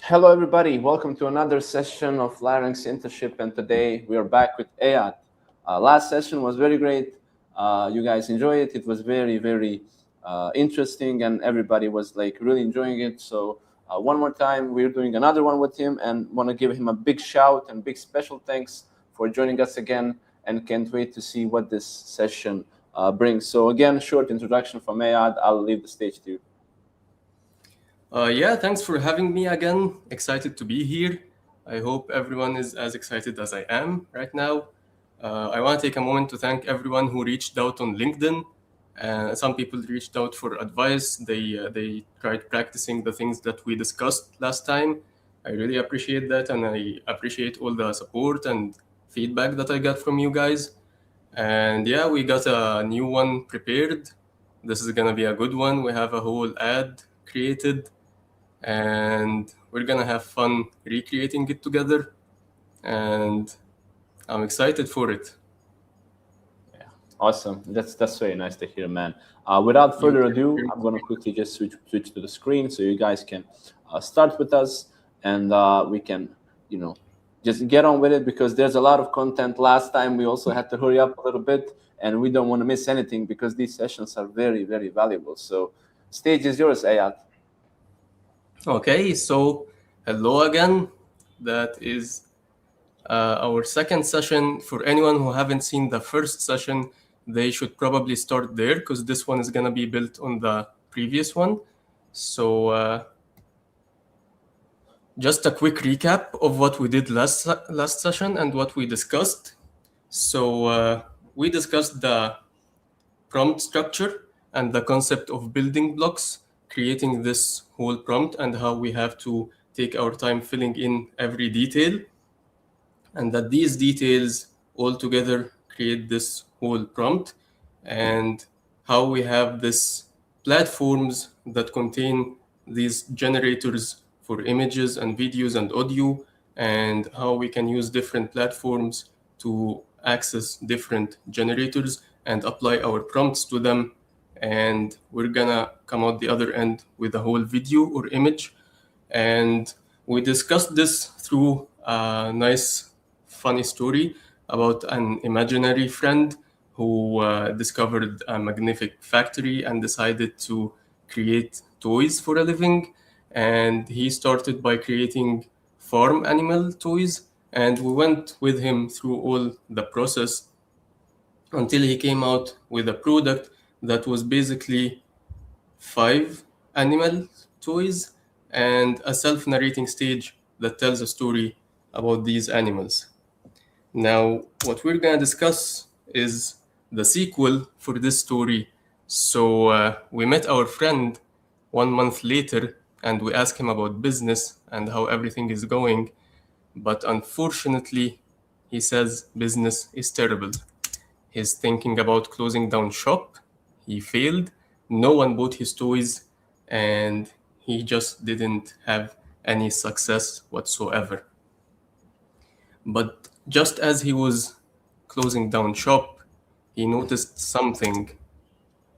Hello, everybody. Welcome to another session of FlyRank's internship, and today we are back with Eyad. Last session was very great. You guys enjoy it. It was very interesting, and everybody was like really enjoying it. So one more time, we're doing another one with him, and want to give him a big shout and big special thanks for joining us again, and can't wait to see what this session brings. So again, short introduction from Eyad. I'll leave the stage to you. Yeah, thanks for having me again. Excited to be here. I hope everyone is as excited as I am right now. I want to take a moment to thank everyone who reached out on LinkedIn. Some people reached out for advice. They tried practicing the things that we discussed last time. I really appreciate that, and I appreciate all the support and feedback that I got from you guys. And yeah, we got a new one prepared. This is gonna be a good one. We have a whole ad created, and we're gonna have fun recreating it together, and I'm excited for it. Awesome. That's very nice to hear, man. Without You further can ado, hear I'm gonna quickly just switch to the screen so you guys can start with us, and we can, just get on with it because there's a lot of content. Last time we also had to hurry up a little bit, and we don't want to miss anything because these sessions are very valuable. So, stage is yours, Ayat. Okay, so hello again. That is our second session. For anyone who haven't seen the first session, they should probably start there because this one is gonna be built on the previous one. So just a quick recap of what we did last session and what we discussed. So we discussed the prompt structure and the concept of building blocks, creating this whole prompt, and how we have to take our time filling in every detail, and that these details all together create this whole prompt, and how we have this platforms that contain these generators for images and videos and audio, and how we can use different platforms to access different generators and apply our prompts to them. And we're gonna come out the other end with a whole video or image. And we discussed this through a nice funny story about an imaginary friend who discovered a magnificent factory and decided to create toys for a living. And he started by creating farm animal toys, and we went with him through all the process until he came out with a product that was basically 5 animal toys and a self-narrating stage that tells a story about these animals. Now, what we're gonna discuss is the sequel for this story. So we met our friend 1 month later, and we asked him about business and how everything is going. But unfortunately, he says business is terrible. He's thinking about closing down shop. He failed. No one bought his toys, and he just didn't have any success whatsoever. But just as he was closing down shop, he noticed something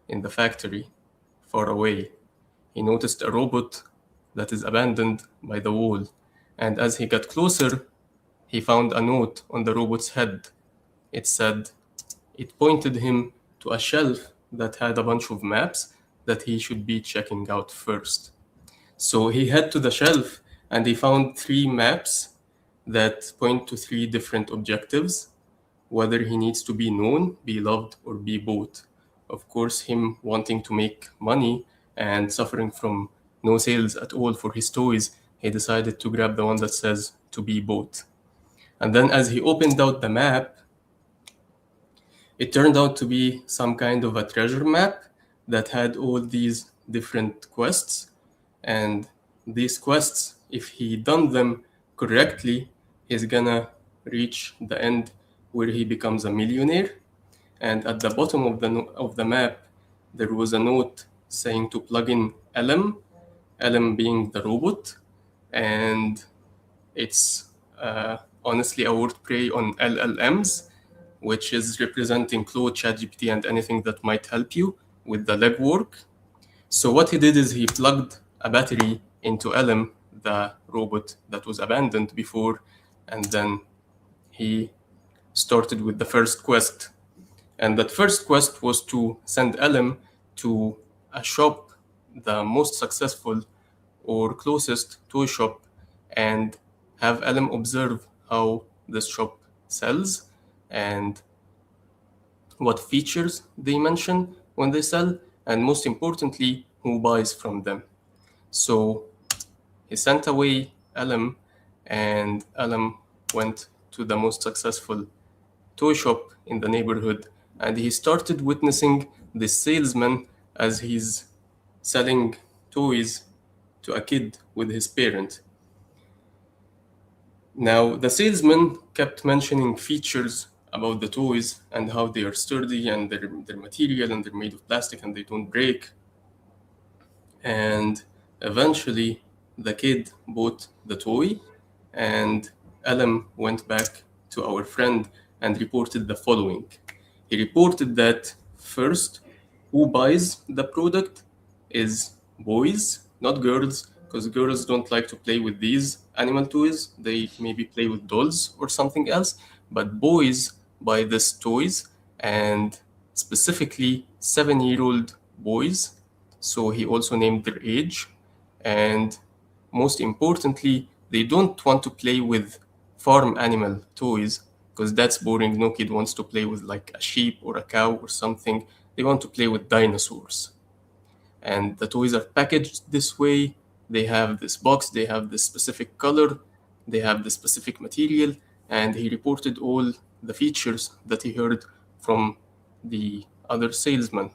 in the factory far away. He noticed a robot that is abandoned by the wall, and as he got closer, he found a note on the robot's head. It pointed him to a shelf that had a bunch of maps that he should be checking out first. So he head to the shelf and he found 3 maps that point to 3 different objectives, whether he needs to be known, be loved, or be bought. Of course, him wanting to make money and suffering from no sales at all for his toys, he decided to grab the one that says to be bought. And then as he opened out the map, it turned out to be some kind of a treasure map that had all these different quests. And these quests, if he done them correctly, he's gonna reach the end where he becomes a millionaire. And at the bottom of the map, there was a note saying to plug in LM being the robot. And it's honestly a wordplay on LLMs, which is representing Claude, ChatGPT, and anything that might help you with the legwork. So what he did is he plugged a battery into LM, the robot that was abandoned before, and then he started with the first quest. And that first quest was to send Elam to a shop, the most successful or closest toy shop, and have Elam observe how this shop sells and what features they mention when they sell, and most importantly, who buys from them. So he sent away Elam, and Elam went to the most successful toy shop in the neighborhood, and he started witnessing the salesman as he's selling toys to a kid with his parent. Now, the salesman kept mentioning features about the toys and how they are sturdy and they're material and they're made of plastic and they don't break. And eventually, the kid bought the toy, and Elam went back to our friend and reported the following. He reported that first, who buys the product is boys, not girls, because girls don't like to play with these animal toys. They maybe play with dolls or something else, but boys buy these toys, and specifically 7-year-old boys. So he also named their age, and most importantly, they don't want to play with farm animal toys because that's boring. No kid wants to play with like a sheep or a cow or something. They want to play with dinosaurs. And the toys are packaged this way. They have this box, they have this specific color, they have this specific material, and he reported all the features that he heard from the other salesman.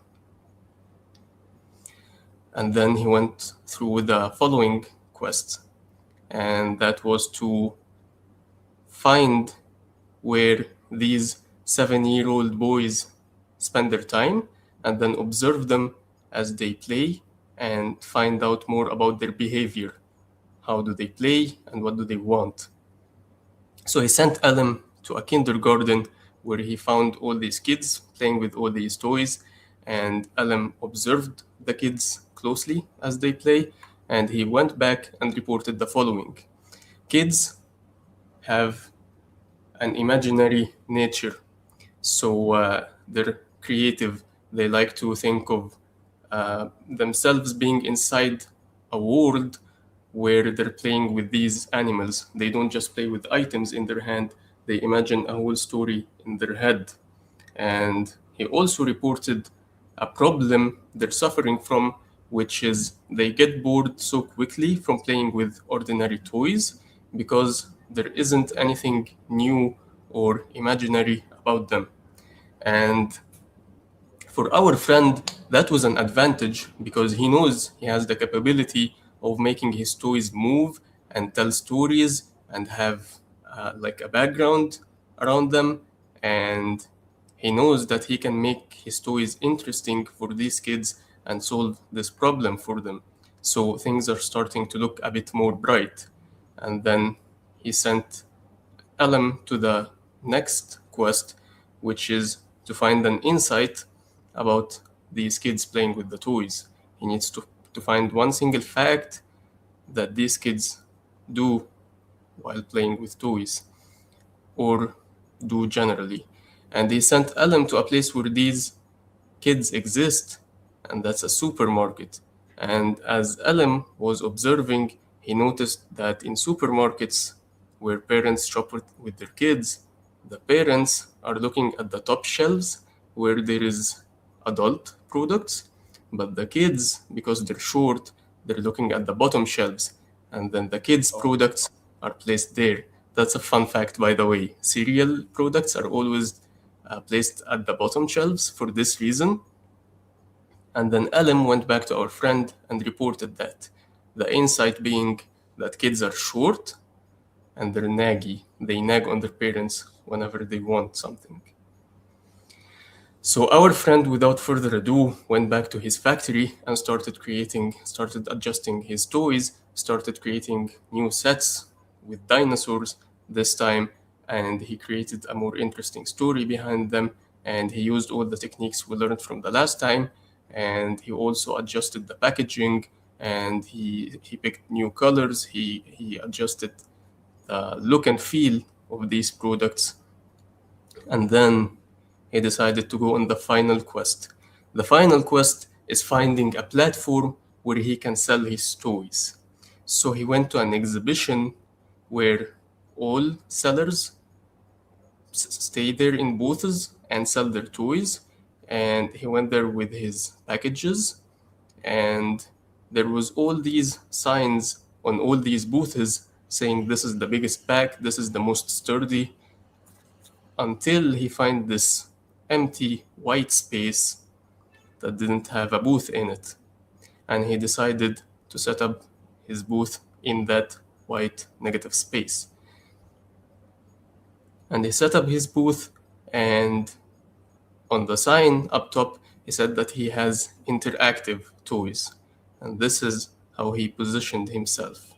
And then he went through the following quest, and that was to find where these 7-year-old boys spend their time and then observe them as they play and find out more about their behavior. How do they play and what do they want? So he sent Elam to a kindergarten where he found all these kids playing with all these toys, and Elam observed the kids closely as they play, and he went back and reported the following. Kids have an imaginary nature, so they're creative. They like to think of themselves being inside a world where they're playing with these animals. They don't just play with items in their hand, they imagine a whole story in their head. And he also reported a problem they're suffering from, which is they get bored so quickly from playing with ordinary toys because there isn't anything new or imaginary about them. And for our friend, that was an advantage because he knows he has the capability of making his toys move and tell stories and have like a background around them. And he knows that he can make his toys interesting for these kids and solve this problem for them. So things are starting to look a bit more bright. And then he sent Elam to the next quest, which is to find an insight about these kids playing with the toys. He needs to find one single fact that these kids do while playing with toys or do generally. And he sent Elam to a place where these kids exist, and that's a supermarket. And as Elam was observing, he noticed that in supermarkets where parents shop with their kids, the parents are looking at the top shelves where there is adult products, but the kids, because they're short, they're looking at the bottom shelves, and then the kids' products are placed there. That's a fun fact, by the way. Cereal products are always placed at the bottom shelves for this reason. And then Elam went back to our friend and reported that. The insight being that kids are short and they're naggy. They nag on their parents whenever they want something. So our friend, without further ado, went back to his factory and started adjusting his toys, started creating new sets with dinosaurs this time, and he created a more interesting story behind them, and he used all the techniques we learned from the last time, and he also adjusted the packaging and he picked new colors. He adjusted the look and feel of these products, and then he decided to go on the final quest. The final quest is finding a platform where he can sell his toys. So he went to an exhibition where all sellers stay there in booths and sell their toys. And he went there with his packages, and there was all these signs on all these booths saying this is the biggest pack, this is the most sturdy, until he find this empty white space that didn't have a booth in it. And he decided to set up his booth in that white negative space. And he set up his booth, and on the sign up top, he said that he has interactive toys. And this is how he positioned himself.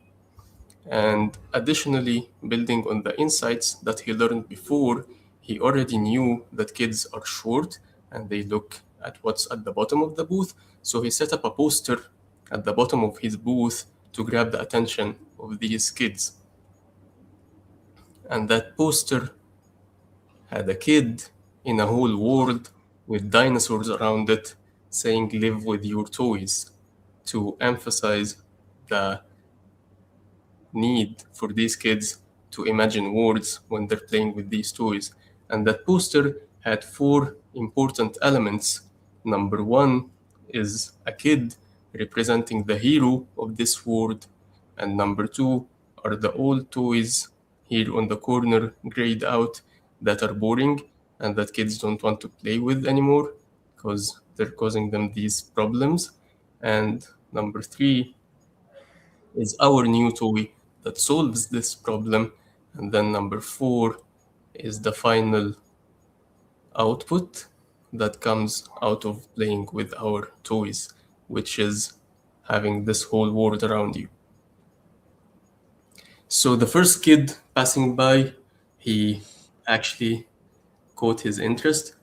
And additionally, building on the insights that he learned before, he already knew that kids are short and they look at what's at the bottom of the booth. So he set up a poster at the bottom of his booth to grab the attention of these kids. And that poster had a kid in a whole world with dinosaurs around it saying, "Live with your toys," to emphasize the need for these kids to imagine words when they're playing with these toys. And that poster had four important elements. Number one is a kid representing the hero of this world, and number two are the old toys here on the corner, grayed out, that are boring and that kids don't want to play with anymore because they're causing them these problems. And number three is our new toy that solves this problem. And then number four is the final output that comes out of playing with our toys, which is having this whole world around you. So the first kid passing by, he actually caught his interest,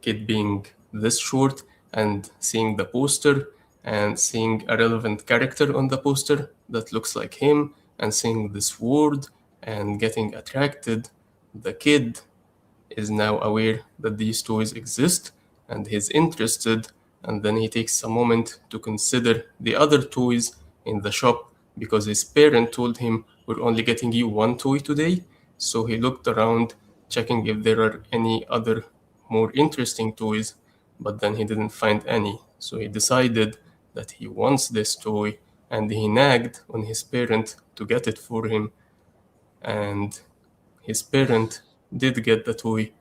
kid being this short, and seeing the poster and seeing a relevant character on the poster that looks like him and seeing this word and getting attracted. The kid is now aware that these toys exist and he's interested, and then he takes a moment to consider the other toys in the shop because his parent told him, "We're only getting you one toy today." So he looked around, checking if there are any other more interesting toys, but then he didn't find any. So he decided that he wants this toy, and he nagged on his parent to get it for him. And his parent did get the toy,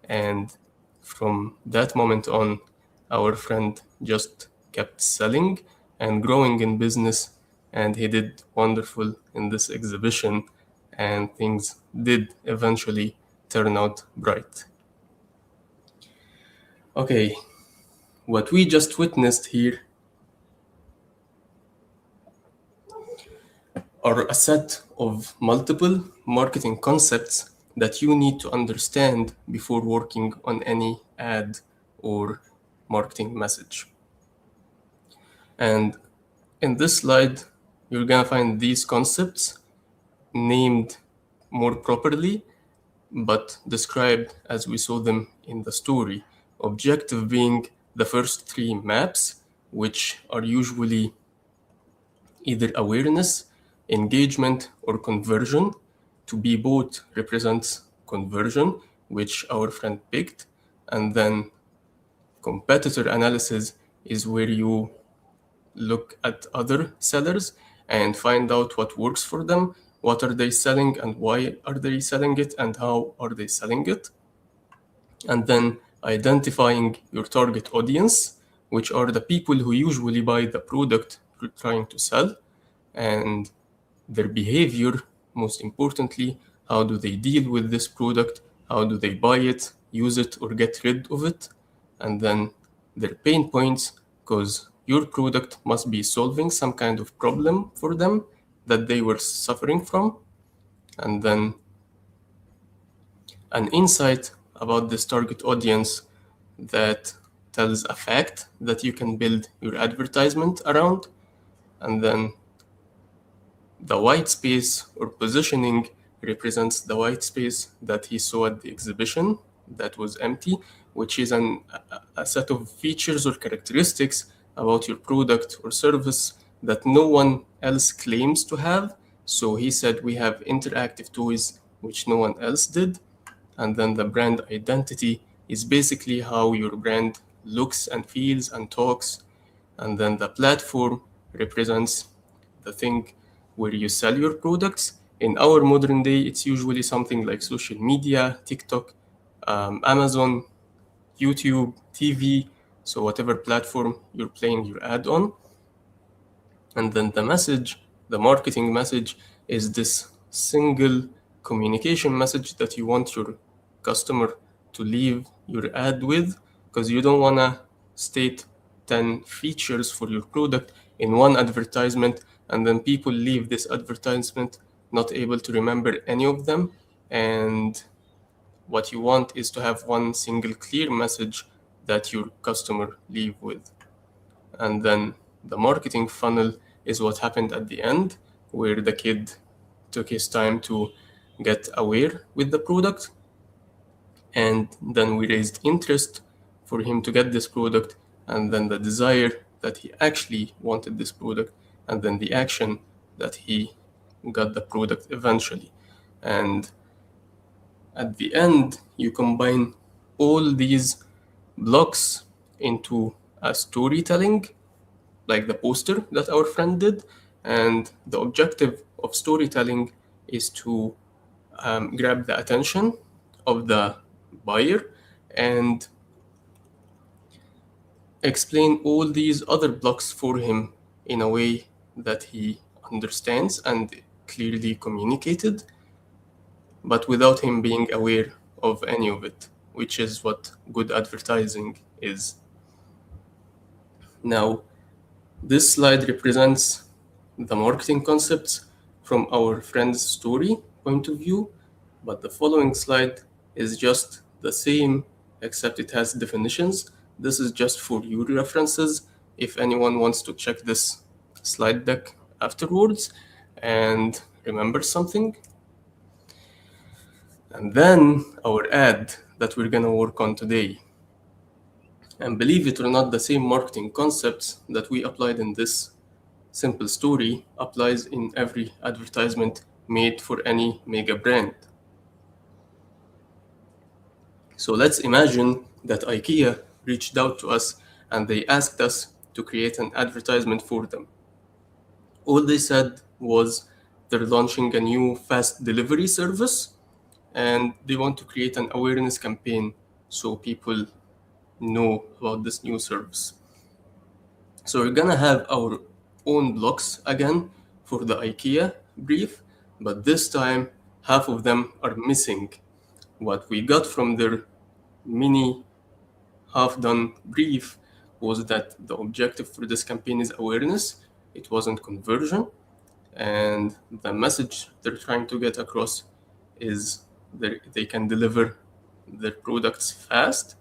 and from that moment on, our friend just kept selling and growing in business, and he did wonderful in this exhibition, and things did eventually turn out bright. Okay, what we just witnessed here are a set of multiple marketing concepts that you need to understand before working on any ad or marketing message. And in this slide, you're gonna find these concepts named more properly, but described as we saw them in the story. Objective being the first three maps, which are usually either awareness, engagement, or conversion. To be both represents conversion, which our friend picked, and then competitor analysis is where you look at other sellers and find out what works for them, what are they selling and why are they selling it and how are they selling it. And then identifying your target audience, which are the people who usually buy the product you're trying to sell, and their behavior, most importantly, how do they deal with this product, how do they buy it, use it, or get rid of it, and then their pain points, because your product must be solving some kind of problem for them that they were suffering from, and then an insight about this target audience that tells a fact that you can build your advertisement around, And then the white space or positioning represents the white space that he saw at the exhibition that was empty, which is a set of features or characteristics about your product or service that no one else claims to have. So he said we have interactive toys which no one else did. And then the brand identity is basically how your brand looks and feels and talks. And then the platform represents the thing where you sell your products. In our modern day, it's usually something like social media, TikTok, Amazon, YouTube, TV, so whatever platform you're playing your ad on. And then the message, the marketing message, is this single communication message that you want your customer to leave your ad with, because you don't want to state 10 features for your product in one advertisement and then people leave this advertisement not able to remember any of them. And what you want is to have one single clear message that your customer leave with. And then the marketing funnel is what happened at the end, where the kid took his time to get aware with the product, and then we raised interest for him to get this product, and then the desire that he actually wanted this product, and then the action that he got the product eventually. And at the end, you combine all these blocks into a storytelling, like the poster that our friend did. And the objective of storytelling is to grab the attention of the buyer and explain all these other blocks for him in a way that he understands and clearly communicated, but without him being aware of any of it, which is what good advertising is. Now, this slide represents the marketing concepts from our friend's story point of view, but the following slide is just the same, except it has definitions. This is just for your references if anyone wants to check this slide deck afterwards and remember something. And then our ad that we're gonna work on today. And believe it or not, the same marketing concepts that we applied in this simple story applies in every advertisement made for any mega brand. So let's imagine that IKEA reached out to us and they asked us to create an advertisement for them. All they said was they're launching a new fast delivery service and they want to create an awareness campaign so people know about this new service. So we're gonna have our own blocks again for the IKEA brief, but this time half of them are missing. What we got from their mini half-done brief was that the objective for this campaign is awareness. It wasn't conversion, and the message they're trying to get across is that they can deliver their products fast.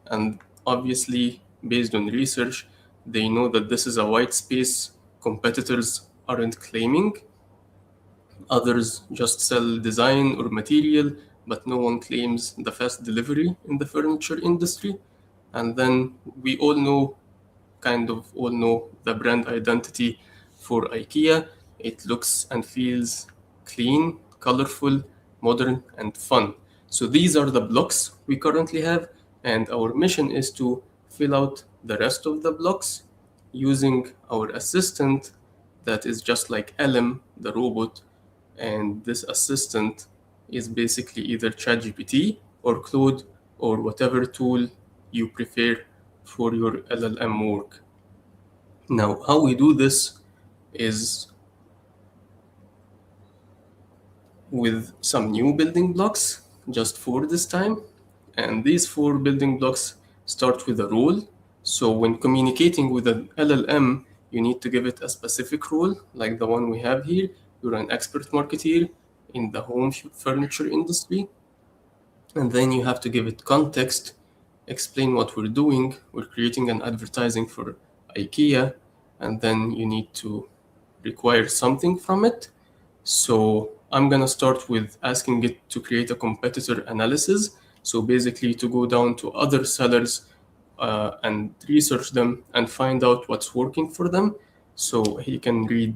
And obviously, based on research, they know that this is a white space competitors aren't claiming. Others just sell design or material, but no one claims the fast delivery in the furniture industry. And then we kind of all know the brand identity for IKEA. It looks and feels clean, colorful, modern, and fun. So these are the blocks we currently have, and our mission is to fill out the rest of the blocks using our assistant that is just like LM, the robot, and this assistant is basically either ChatGPT or Claude or whatever tool you prefer for your LLM work. Now, how we do this is with some new building blocks, just 4 this time. And these 4 building blocks start with a role. So when communicating with an LLM, you need to give it a specific role, like the one we have here. You're an expert marketeer in the home furniture industry. And then you have to give it context, explain what we're doing. We're creating an advertising for IKEA. and then you need to require something from it. So I'm gonna start with asking it to create a competitor analysis. So basically to go down to other sellers and research them and find out what's working for them. So he can view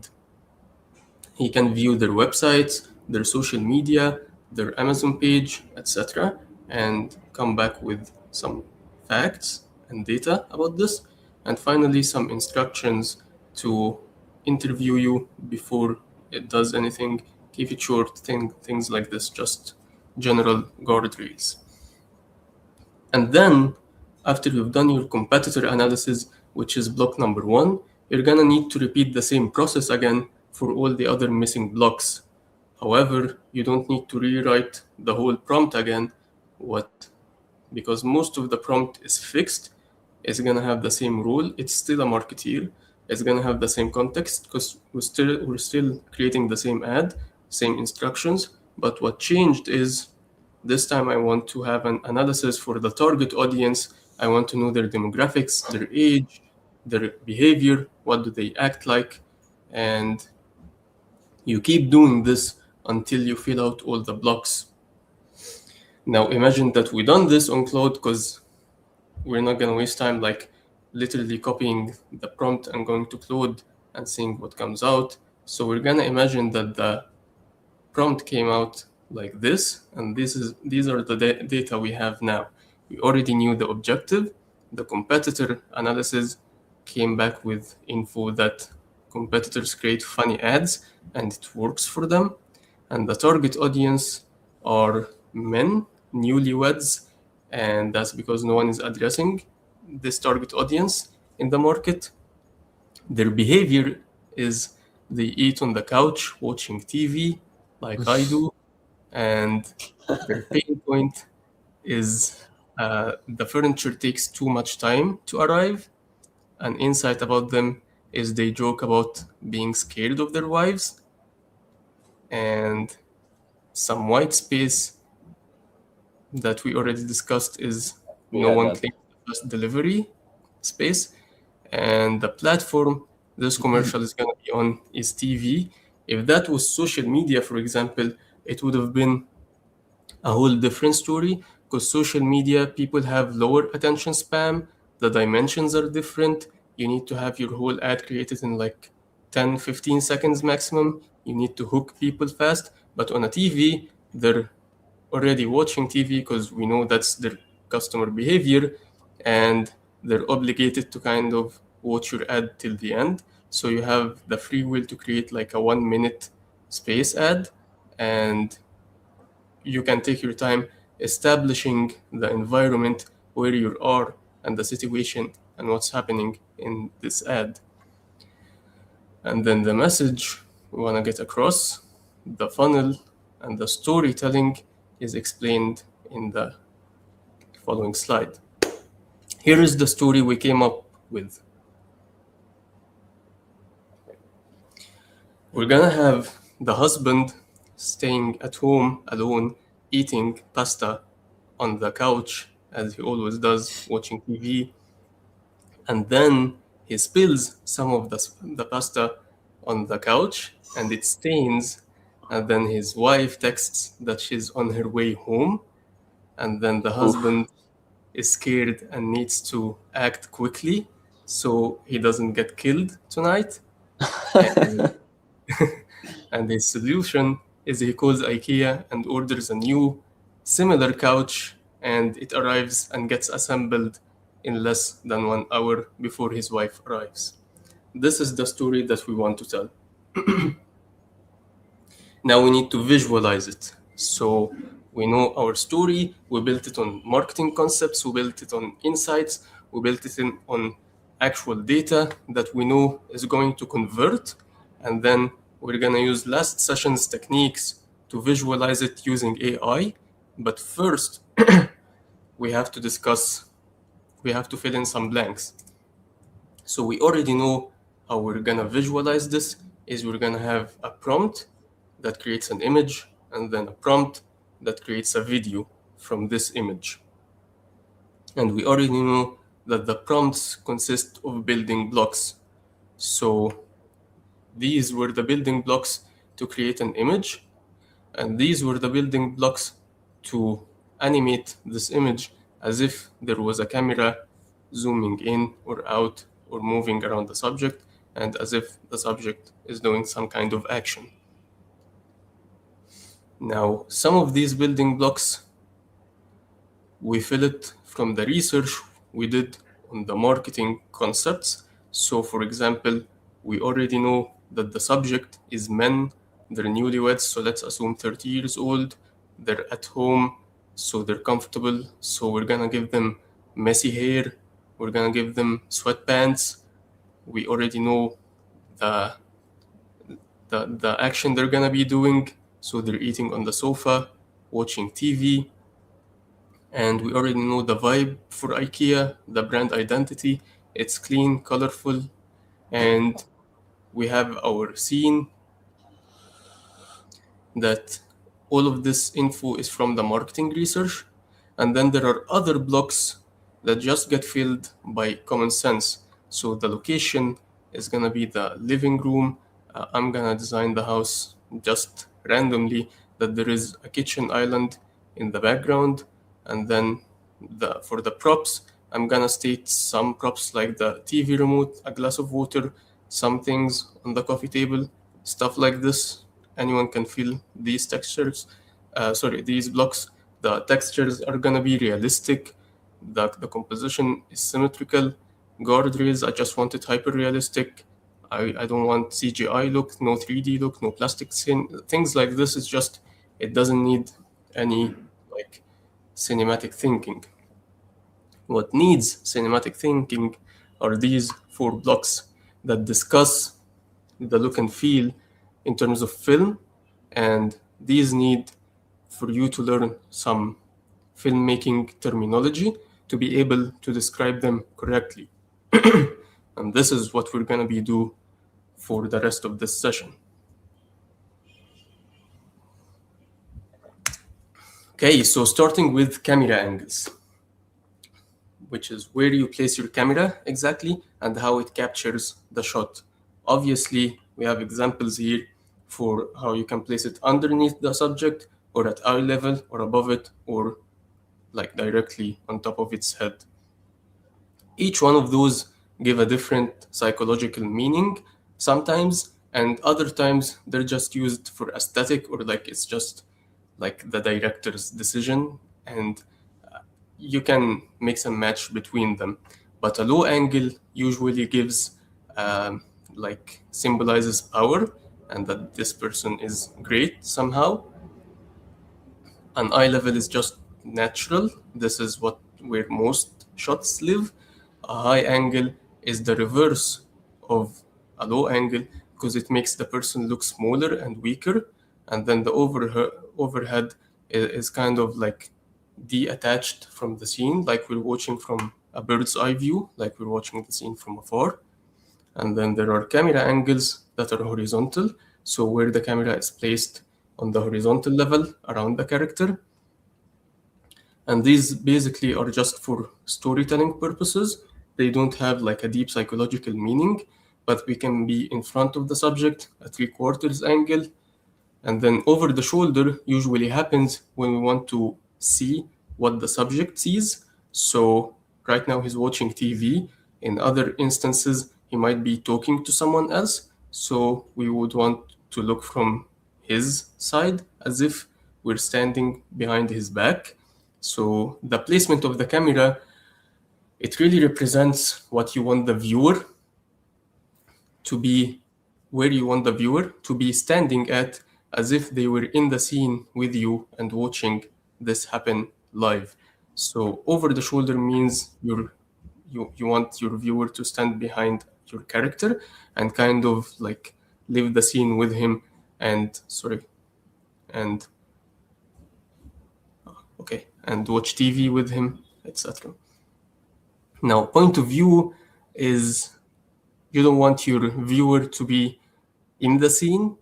their websites, their social media, their Amazon page, etc., and come back with some facts and data about this. And finally, some instructions to interview you before it does anything. Keep it short, things like this, just general guardrails. And then, after you've done your competitor analysis, which is block number one, you're gonna need to repeat the same process again for all the other missing blocks. However, you don't need to rewrite the whole prompt again. What? Because most of the prompt is fixed, it's gonna have the same rule. It's still a marketeer. It's gonna have the same context because we're still creating the same ad, same instructions. But what changed is this time I want to have an analysis for the target audience. I want to know their demographics, their age, their behavior, what do they act like, and you keep doing this until you fill out all the blocks. Now imagine that we done this on Claude because we're not gonna waste time like literally copying the prompt and going to Claude and seeing what comes out. So we're gonna imagine that the prompt came out like this, and these are the data we have now. We already knew the objective. The competitor analysis came back with info that competitors create funny ads and it works for them. And the target audience are men, newlyweds, and that's because no one is addressing this target audience in the market. Their behavior is they eat on the couch watching TV like I do, and their pain point is the furniture takes too much time to arrive. An insight about them is they joke about being scared of their wives, and some white space that we already discussed is no Yeah, one that. claims the fast delivery space. And the platform this commercial is going to be on is TV. If that was social media, for example, it would have been a whole different story because social media people have lower attention span, the dimensions are different. You need to have your whole ad created in like 10-15 seconds maximum. You need to hook people fast. But on a TV, they're already watching TV because we know that's their customer behavior, and they're obligated to kind of watch your ad till the end. So you have the free will to create like a 1 minute space ad, and you can take your time establishing the environment where you are and the situation and what's happening in this ad. And then the message we want to get across, the funnel, and the storytelling is explained in the following slide. Here is the story we came up with. We're gonna have the husband staying at home alone, eating pasta on the couch, as he always does, watching TV. And then he spills some of the pasta on the couch and it stains. And then his wife texts that she's on her way home. And then the Oof. husband is scared and needs to act quickly so he doesn't get killed tonight. And, and his solution is he calls IKEA and orders a new similar couch, and it arrives and gets assembled in less than 1 hour before his wife arrives. This is the story that we want to tell. Now we need to visualize it. So we know our story, we built it on marketing concepts, we built it on insights, we built it on actual data that we know is going to convert. And then we're going to use last session's techniques to visualize it using AI. But first, we have to fill in some blanks. So we already know how we're gonna visualize this is we're gonna have a prompt that creates an image and then a prompt that creates a video from this image. And we already know that the prompts consist of building blocks. So these were the building blocks to create an image, and these were the building blocks to animate this image as if there was a camera zooming in or out or moving around the subject, and as if the subject is doing some kind of action. Now, some of these building blocks, we fill it from the research we did on the marketing concepts. So, for example, we already know that the subject is men, they're newlyweds, so let's assume 30 years old, they're at home, so they're comfortable. So, we're gonna give them messy hair, we're gonna give them sweatpants. We already know the the action they're gonna be doing. So they're eating on the sofa, watching TV, and we already know the vibe for IKEA, the brand identity. It's clean, colorful, and we have our scene that all of this info is from the marketing research. And then there are other blocks that just get filled by common sense. So the location is gonna be the living room. I'm gonna design the house just randomly that there is a kitchen island in the background. And then for the props, I'm gonna state some props like the TV remote, a glass of water, some things on the coffee table, stuff like this. Anyone can fill these textures. These blocks. The textures are gonna be realistic. The composition is symmetrical. Guardrails, I just want it hyper realistic. I don't want CGI look, no 3D look, no plastic skin. Things like this is just, it doesn't need any like cinematic thinking. What needs cinematic thinking are these four blocks that discuss the look and feel in terms of film, and these need for you to learn some filmmaking terminology to be able to describe them correctly. And this is what we're going to be do for the rest of this session. Okay, so starting with camera angles, which is where you place your camera exactly and how it captures the shot. Obviously, we have examples here for how you can place it underneath the subject or at eye level or above it or like directly on top of its head. Each one of those give a different psychological meaning sometimes, and other times they're just used for aesthetic or like it's just like the director's decision, and you can mix and match between them. But a low angle usually gives like symbolizes power and that this person is great somehow. An eye level is just natural. This is what where most shots live. A high angle is the reverse of a low angle because it makes the person look smaller and weaker. And then the overhead is kind of like detached from the scene, like we're watching from a bird's eye view, like we're watching the scene from afar. And then there are camera angles that are horizontal, so where the camera is placed on the horizontal level around the character. And these basically are just for storytelling purposes. They don't have like a deep psychological meaning, but we can be in front of the subject at 3/4 angle. And then over the shoulder usually happens when we want to see what the subject sees. So right now he's watching TV. In other instances, he might be talking to someone else. So we would want to look from his side as if we're standing behind his back. So the placement of the camera, it really represents what you want the viewer to be, where you want the viewer to be standing at, as if they were in the scene with you and watching this happen live. So over the shoulder means you want your viewer to stand behind your character and kind of like live the scene with him and and and watch TV with him, etc. Now, point of view is you don't want your viewer to be in the scene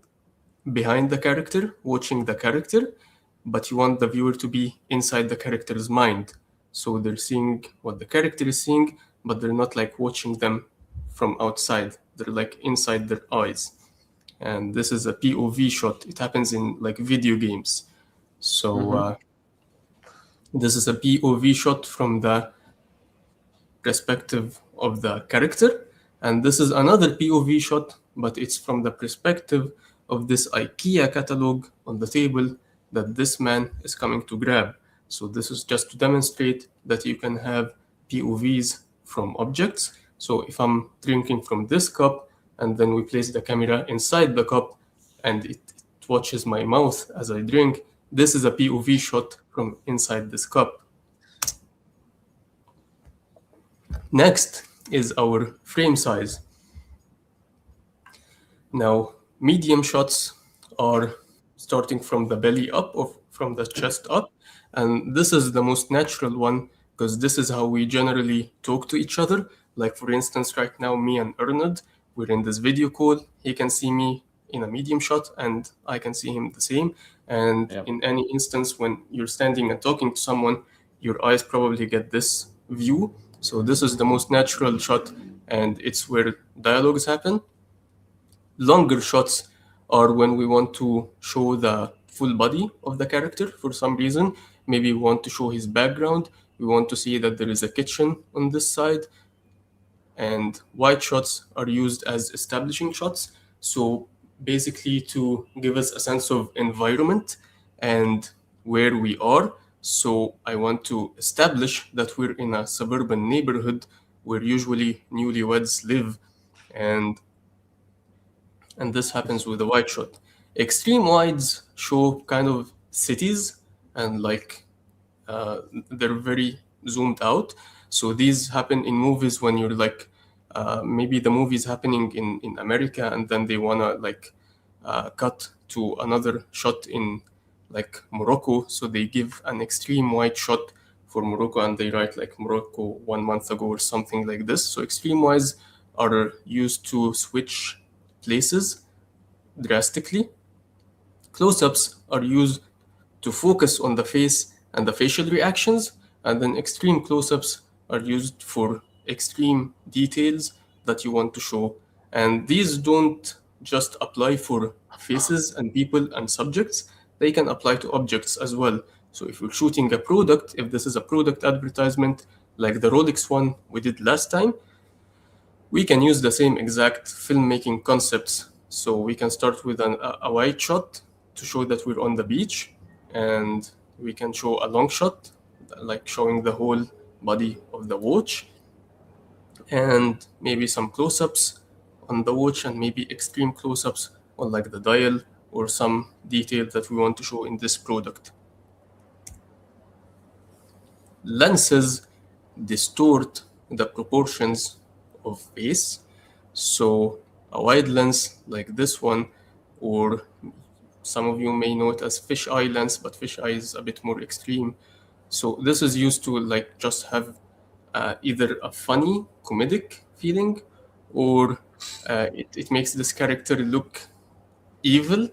behind the character, watching the character, but you want the viewer to be inside the character's mind. So they're seeing what the character is seeing, but they're not like watching them from outside they're like inside their eyes. And this is a POV shot. It happens in like video games. So this is a POV shot from the perspective of the character, and this is another POV shot, but it's from the perspective of this IKEA catalog on the table that this man is coming to grab. So this is just to demonstrate that you can have POVs from objects. So if I'm drinking from this cup and then we place the camera inside the cup and it watches my mouth as I drink, this is a POV shot from inside this cup. Next is our frame size. Now, medium shots are starting from the belly up or from the chest up, and this is the most natural one because this is how we generally talk to each other. Like, for instance, right now, me and Ernad, we're in this video call. He can see me in a medium shot, and I can see him the same. And Yep. in any instance, when you're standing and talking to someone, your eyes probably get this view. So, this is the most natural shot, and it's where dialogues happen. Longer shots are when we want to show the full body of the character for some reason. Maybe we want to show his background. We want to see that there is a kitchen on this side. And wide shots are used as establishing shots. So basically, to give us a sense of environment and where we are. So I want to establish that we're in a suburban neighborhood where usually newlyweds live. And this happens with the wide shot. Extreme wides show kind of cities and like uh, they're very zoomed out. So these happen in movies when you're like maybe the movie is happening in America and then they wanna like cut to another shot in like Morocco. So they give an extreme wide shot for Morocco and they write like Morocco 1 month ago or something like this. So extreme wides are used to switch places drastically. Close ups are used to focus on the face and the facial reactions, and then extreme close ups are used for extreme details that you want to show. And these don't just apply for faces and people and subjects, they can apply to objects as well. So if you're shooting a product, if this is a product advertisement like the Rolex one we did last time, we can use the same exact filmmaking concepts. So we can start with a wide shot to show that we're on the beach, and we can show a long shot, like showing the whole body of the watch, and maybe some close-ups on the watch, and maybe extreme close-ups on like the dial or some detail that we want to show in this product. Lenses distort the proportions of face. So a wide lens like this one, or some of you may know it as fisheye lens, but fisheye is a bit more extreme. So this is used to like just have either a funny comedic feeling, or it makes this character look evil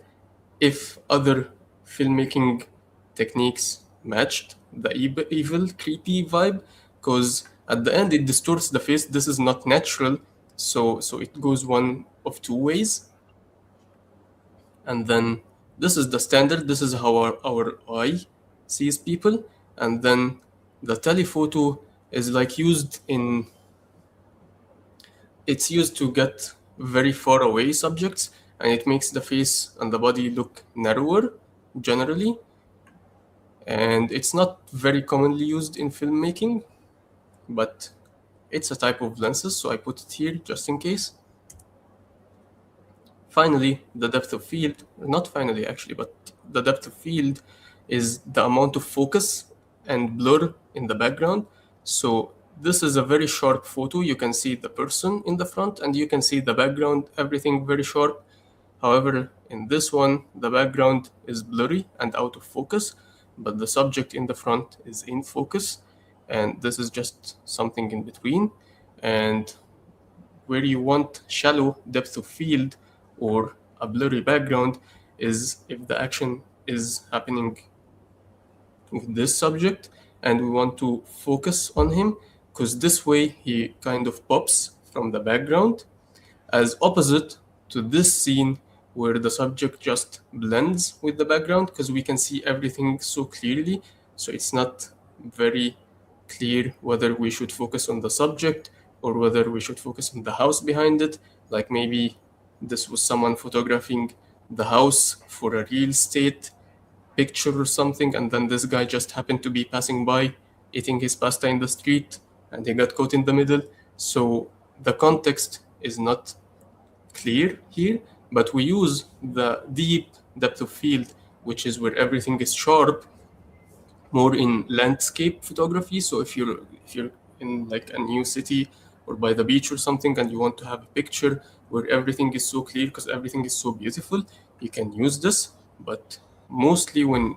if other filmmaking techniques matched the evil, creepy vibe, because at the end it distorts the face. This is not natural, so it goes one of two ways. And then this is the standard. This is how our eye sees people, and then the telephoto is like used in. It's used to get very far away subjects, and it makes the face and the body look narrower generally. And it's not very commonly used in filmmaking, but it's a type of lenses, so I put it here just in case. Finally, the depth of field, not finally actually, but the depth of field is the amount of focus and blur in the background. So this is a very sharp photo. You can see the person in the front and you can see the background, everything very sharp. However, in this one, the background is blurry and out of focus, but the subject in the front is in focus. And this is just something in between. And where you want shallow depth of field or a blurry background is if the action is happening with this subject and we want to focus on him, because this way he kind of pops from the background. as opposite to this scene where the subject just blends with the background because we can see everything so clearly. So it's not very clear whether we should focus on the subject or whether we should focus on the house behind it. Like maybe this was someone photographing the house for a real estate picture or something, and then this guy just happened to be passing by eating his pasta in the street and he got caught in the middle. So the context is not clear here, but we use the deep depth of field, which is where everything is sharp, more in landscape photography. So if you're in like a new city or by the beach or something and you want to have a picture where everything is so clear because everything is so beautiful, you can use this. But mostly when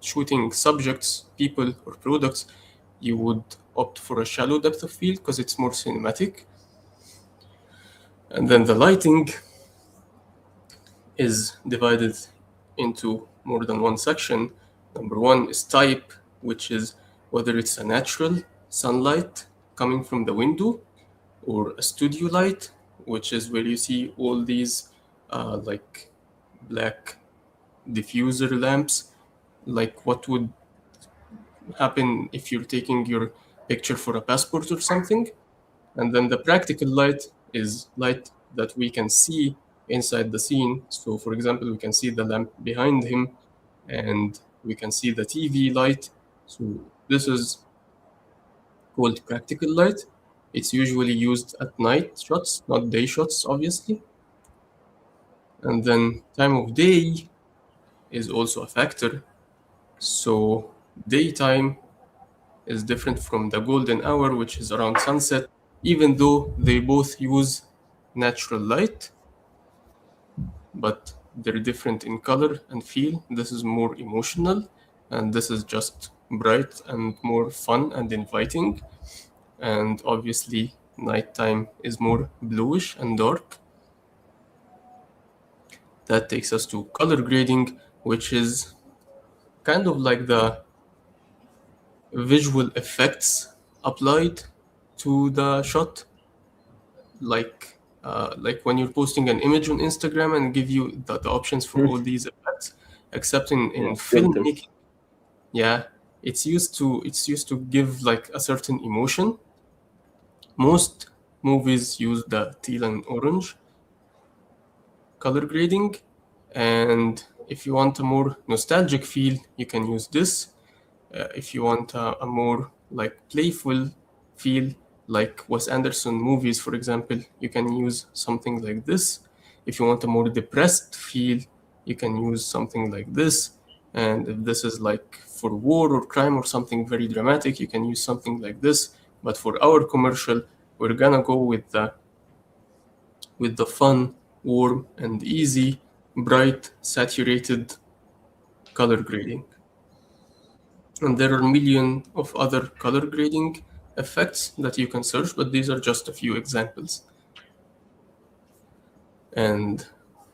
shooting subjects, people or products, you would opt for a shallow depth of field because it's more cinematic. And then the lighting is divided into more than one section. Number one is type, which is whether it's a natural sunlight coming from the window or a studio light, which is where you see all these like black diffuser lamps, like what would happen if you're taking your picture for a passport or something. And then the practical light is light that we can see inside the scene. So, for example, we can see the lamp behind him and we can see the TV light. So, this is called practical light. It's usually used at night shots, not day shots, obviously. And then time of day is also a factor. So, daytime is different from the golden hour, which is around sunset, even though they both use natural light, but they're different in color and feel. This is more emotional, and this is just bright and more fun and inviting. And obviously, nighttime is more bluish and dark. That takes us to color grading, which is kind of like the visual effects applied to the shot, like when you're posting an image on Instagram and give you the options for all these effects, except in Yeah, filters. filmmaking. Yeah, it's used to give like a certain emotion. Most movies use the teal and orange color grading, and if you want a more nostalgic feel, you can use this. If you want a more like playful feel, like Wes Anderson movies, for example, you can use something like this. If you want a more depressed feel, you can use something like this. And if this is like for war or crime or something very dramatic, you can use something like this. But for our commercial, we're gonna go with the fun, warm, and easy, bright, saturated color grading. And there are a million of other color grading effects that you can search, but these are just a few examples. And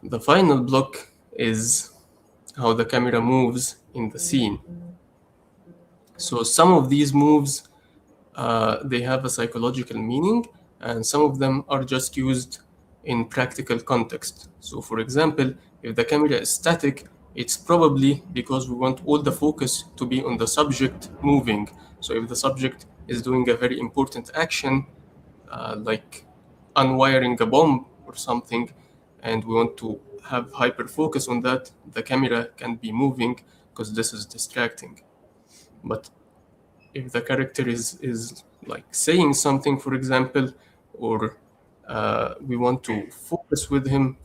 the final block is how the camera moves in the scene. So some of these moves, they have a psychological meaning, and some of them are just used in practical context. So for example, if the camera is static, it's probably because we want all the focus to be on the subject moving. So if the subject is doing a very important action, like unwiring a bomb or something, and we want to have hyper focus on that, the camera can be moving because this is distracting. But if the character is like saying something, for example, or we want to focus with him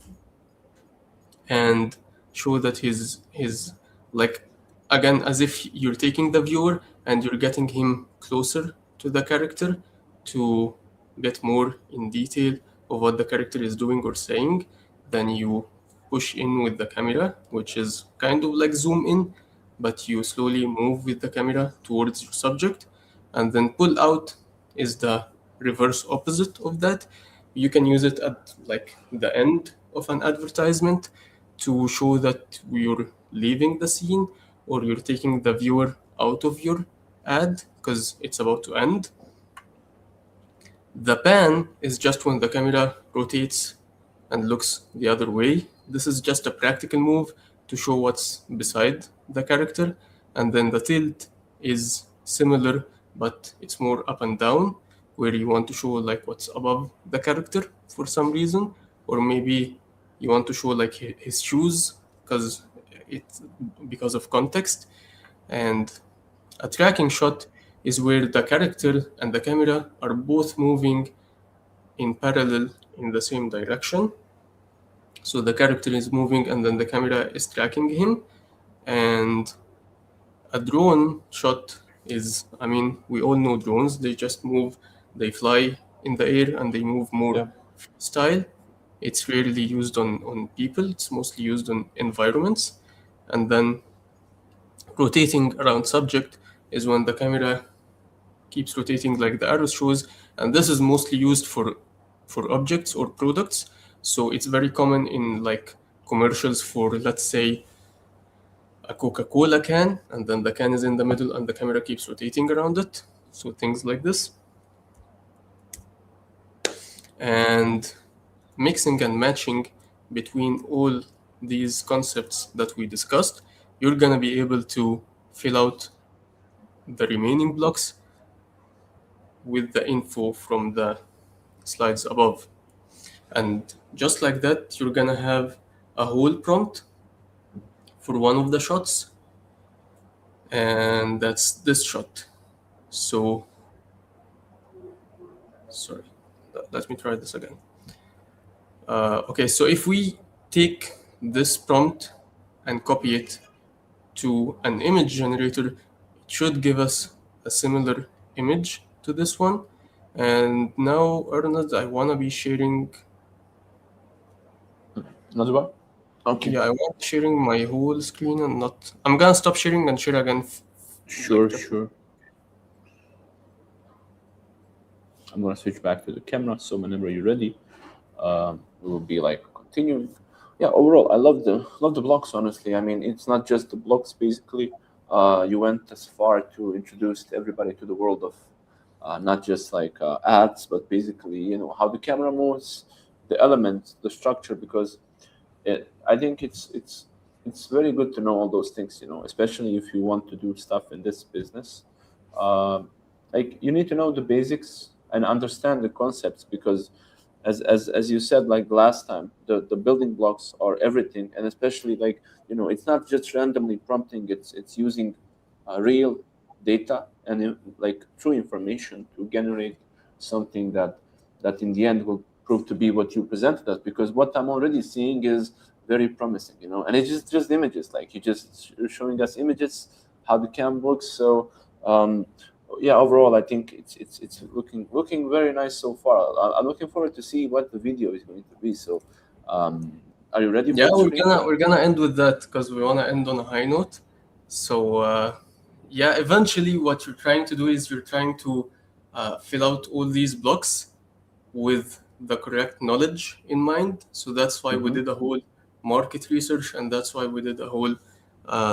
and show that his like, again, as if you're taking the viewer and you're getting him closer to the character to get more in detail of what the character is doing or saying, then you push in with the camera, which is kind of like zoom in, but you slowly move with the camera towards your subject. And then pull out is the reverse opposite of that. You can use it at like the end of an advertisement to show that you're leaving the scene or you're taking the viewer out of your ad because it's about to end. The pan is just when the camera rotates and looks the other way. This is just a practical move to show what's beside the character. And then the tilt is similar, but it's more up and down, where you want to show like what's above the character for some reason, or maybe you want to show like his shoes because it because of context. And a tracking shot is where the character and the camera are both moving in parallel in the same direction. So the character is moving and then the camera is tracking him. And a drone shot is, I mean, we all know drones, they just move, they fly in the air and they move more Yeah. freestyle. It's rarely used on people, it's mostly used on environments. And then rotating around subject is when the camera keeps rotating like the arrow shows, and this is mostly used for objects or products. So it's very common in like commercials for, let's say, a Coca-Cola can, and then the can is in the middle and the camera keeps rotating around it. So things like this. And mixing and matching between all these concepts that we discussed, you're gonna be able to fill out the remaining blocks with the info from the slides above. And just like that, you're gonna have a whole prompt for one of the shots, and that's this shot. So, sorry, let me try this again. Okay, so if we take this prompt and copy it to an image generator, it should give us a similar image to this one. And now, Arnold, I wanna be sharing. Not well. Okay. Yeah, I want sharing my whole screen and not. I'm gonna stop sharing and share again. Sure, Like sure. I'm gonna switch back to the camera, so whenever you're ready, we will be like continuing. Yeah, overall, I love the blocks. Honestly, I mean, it's not just the blocks. Basically, you went as far to introduce everybody to the world of not just like ads, but basically, how the camera moves, the elements, the structure. Because I think it's very good to know all those things. Especially if you want to do stuff in this business. Um, like you need to know the basics and understand the concepts because as you said like last time, the building blocks are everything. And especially like it's not just randomly prompting, it's using real data and like true information to generate something that in the end will prove to be what you presented us. Because what I'm already seeing is very promising, and it's just images. Like you're showing us images, how the cam works. So um, yeah, overall, I think it's looking very nice so far. I'm looking forward to see what the video is going to be. So, are you ready for yeah, the we're screen? gonna we're gonna end with that because we wanna end on a high note. So yeah, eventually, what you're trying to do is you're trying to fill out all these blocks with the correct knowledge in mind. So that's why we Mm-hmm. did a whole market research, and that's why we did a whole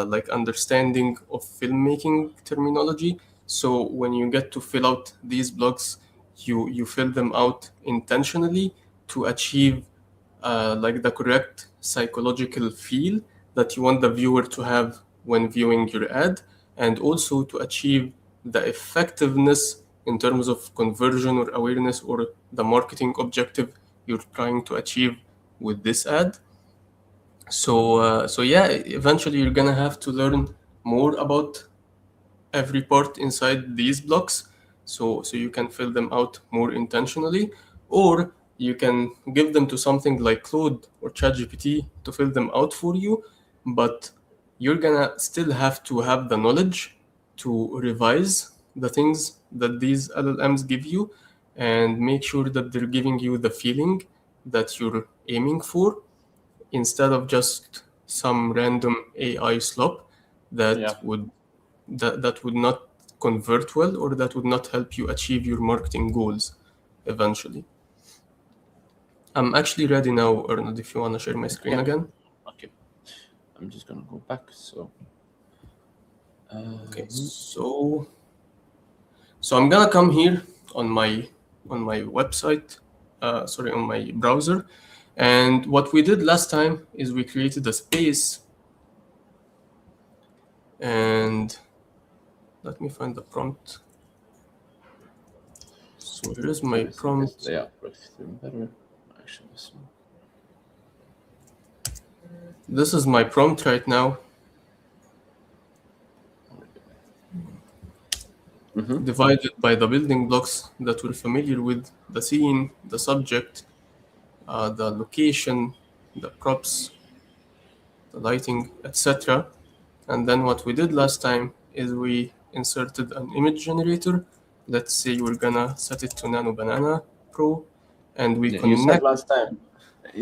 like understanding of filmmaking terminology. So when you get to fill out these blocks, you fill them out intentionally to achieve like the correct psychological feel that you want the viewer to have when viewing your ad, and also to achieve the effectiveness in terms of conversion or awareness or the marketing objective you're trying to achieve with this ad. So yeah, eventually you're gonna have to learn more about every part inside these blocks, so you can fill them out more intentionally, or you can give them to something like Claude or ChatGPT to fill them out for you. But you're gonna still have to have the knowledge to revise the things that these LLMs give you and make sure that they're giving you the feeling that you're aiming for, instead of just some random AI slop Yeah. that would not convert well, or that would not help you achieve your marketing goals eventually. I'm actually ready now, Arnold, if you want to share my screen Yeah. again. Okay. I'm just gonna go back. So. Okay, Um, so I'm gonna come here on my website, on my browser. And what we did last time is we created a space, and let me find the prompt. So here is my Let me see if this prompt. layout works even better. Actually, this one. This is my prompt right now, divided by the building blocks that we're familiar with: the scene, the subject, the location, the props, the lighting, etc. And then what we did last time is we inserted an image generator. Let's say we're gonna set it to Nano Banana Pro, and we Yeah, you said connect. last time.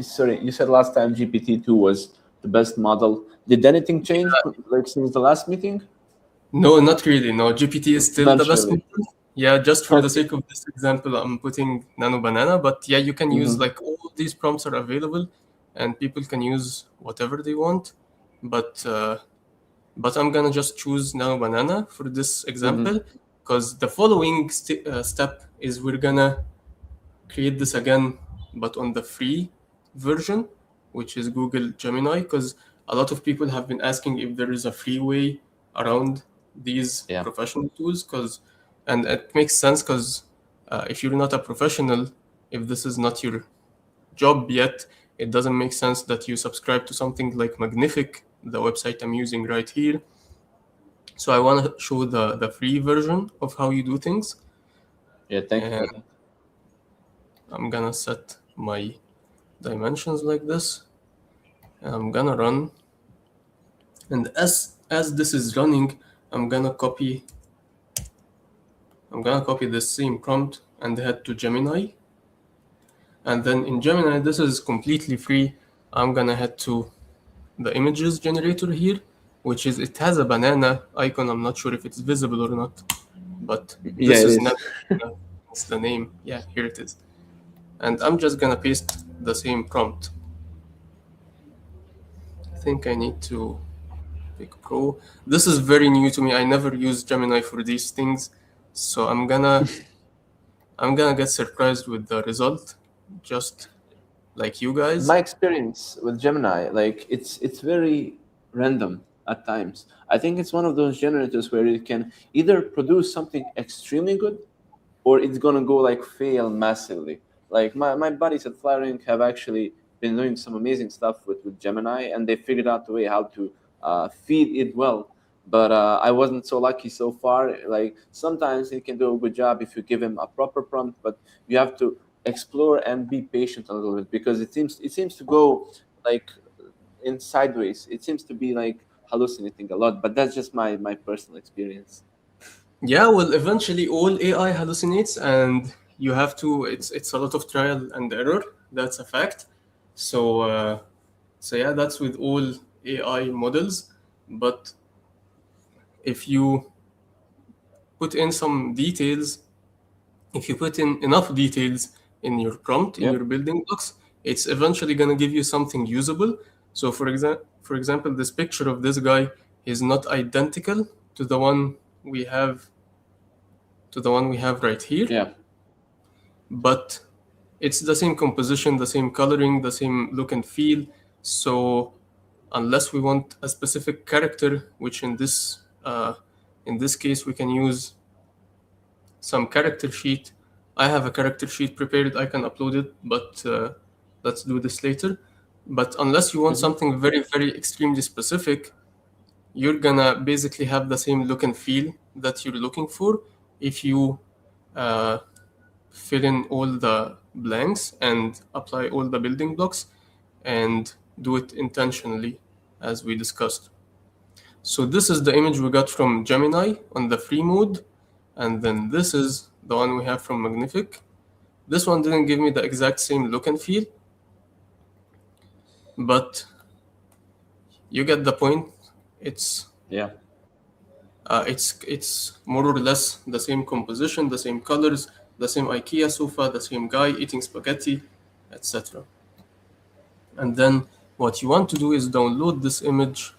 Sorry, you said last time GPT-2 was the best model. Did anything change like since the last meeting? No, not really. No, GPT is still the best Eventually. model. Yeah, just for the Okay. sake of this example, I'm putting Nano Banana. But yeah, you can use, Mm-hmm. like, all these prompts are available, and people can use whatever they want. But I'm gonna just choose Nano Banana for this Mm-hmm. example, because the following step is we're gonna create this again, but on the free version, which is Google Gemini, because a lot of people have been asking if there is a free way around these Yeah. professional tools. And it makes sense, because if you're not a professional, if this is not your job yet, it doesn't make sense that you subscribe to something like Magnific, the website I'm using right here. So I want to show the free version of how you do things. Yeah. Thank you And for that. I'm gonna set my dimensions like this. And I'm gonna run. And as this is running, I'm gonna copy I'm gonna copy this same prompt and head to Gemini. And then in Gemini, this is completely free. I'm gonna head to the images generator here, which is, it has a banana icon. I'm not sure if it's visible or not, but Yeah, this it is is. not, it's the name. Yeah, here it is. And I'm just gonna paste the same prompt. I think I need to pick Pro. This is very new to me. I never used Gemini for these things, so I'm gonna get surprised with the result, just like you guys. My experience with Gemini, like it's very random at times. I think it's one of those generators where it can either produce something extremely good or it's gonna go like fail massively. Like my buddies at FlyRank have actually been doing some amazing stuff with Gemini, and they figured out a way how to feed it well. But I wasn't so lucky so far. Like sometimes it can do a good job if you give him a proper prompt, but you have to explore and be patient a little bit because it seems to go like in sideways. It seems to be like hallucinating a lot, but that's just my personal experience. Yeah, well, eventually all AI hallucinates, and you have to. It's a lot of trial and error. That's a fact. So yeah, that's with all AI models. But if you put in some details, if you put in enough details in your prompt, in Yep. your building blocks, it's eventually going to give you something usable. So for example, this picture of this guy is not identical to the one we have right here, Yeah. but it's the same composition, the same coloring, the same look and feel. So unless we want a specific character, which in this case we can use some character sheet. I have a character sheet prepared. I can upload it, but let's do this later. But unless you want Hmm. something very, very extremely specific, you're gonna basically have the same look and feel that you're looking for if you uh, fill in all the blanks and apply all the building blocks and do it intentionally, as we discussed. So this is the image we got from Gemini on the free mode, and then this is the one we have from Magnific. This one didn't give me the exact same look and feel, but you get the point. It's Yeah. it's more or less the same composition, the same colors, the same IKEA sofa, the same guy eating spaghetti, etc. And then what you want to do is download this image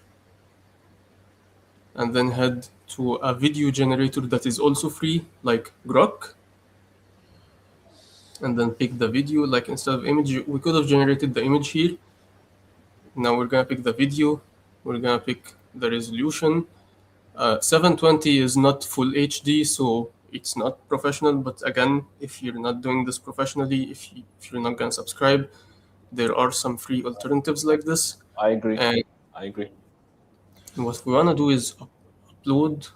and then head to a video generator that is also free, like Grok. and then pick the video. Like instead of image, we could have generated the image here. Now we're gonna pick the video. We're gonna pick the resolution. 720 is not full HD, so it's not professional. But again, if you're not doing this professionally, if you're not gonna subscribe, there are some free alternatives like this. I agree. And I agree. what we wanna do is upload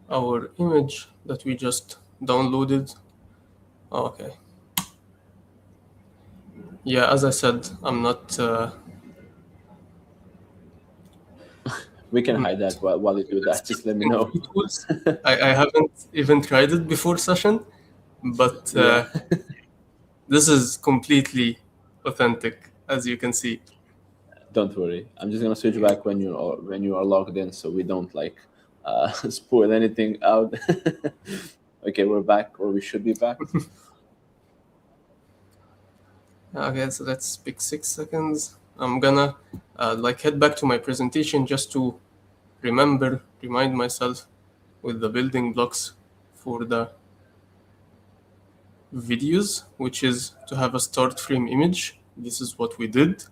our image that we just downloaded. Okay. Yeah, as I said, I'm not. We can hide that while you do that. Just let me know. Free tools. I haven't even tried it before session, but Yeah. this is completely authentic, as you can see. Don't worry. I'm just gonna switch back when you are logged in, so we don't like spoil anything out. Okay, we're back, or we should be back. Okay, so let's pick 6 seconds. I'm gonna like head back to my presentation just to remind myself with the building blocks for the videos, which is to have a start frame image. This is what we did.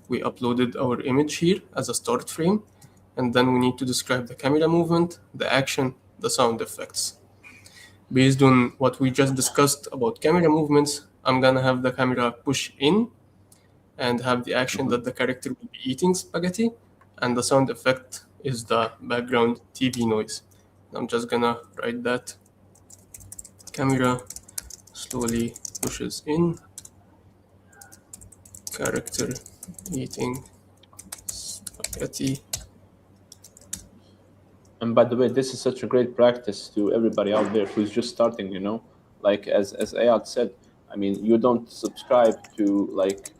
We uploaded our image here as a start frame, and then we need to describe the camera movement, the action, the sound effects. Based on what we just discussed about camera movements, I'm gonna have the camera push in and have the action that the character will be eating spaghetti, and the sound effect is the background TV noise. I'm just gonna write that. Camera slowly pushes in, character eating spaghetti. And by the way, this is such a great practice to everybody out there who's just starting. Like as Ayad said, I mean, you don't subscribe to like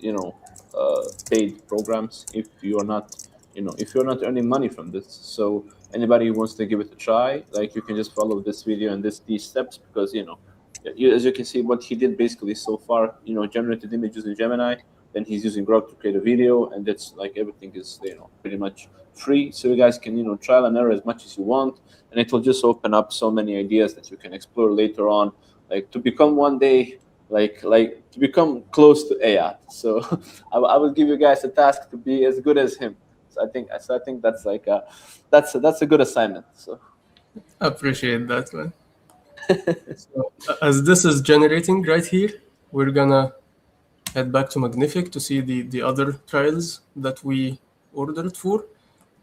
paid programs if you're not if you're not earning money from this. So anybody who wants to give it a try, like you can just follow this video and these steps, because as you can see, what he did basically so far, generated images in Gemini, then he's using Grok to create a video, and that's like everything is pretty much free. So you guys can trial and error as much as you want, and it will just open up so many ideas that you can explore later on, like to become one day like to become close to Ayad. So I will give you guys a task to be as good as him. So I think that's like that's a good assignment. So Appreciate that one. So, as this is generating right here, we're gonna head back to Magnific to see the other trials that we ordered for.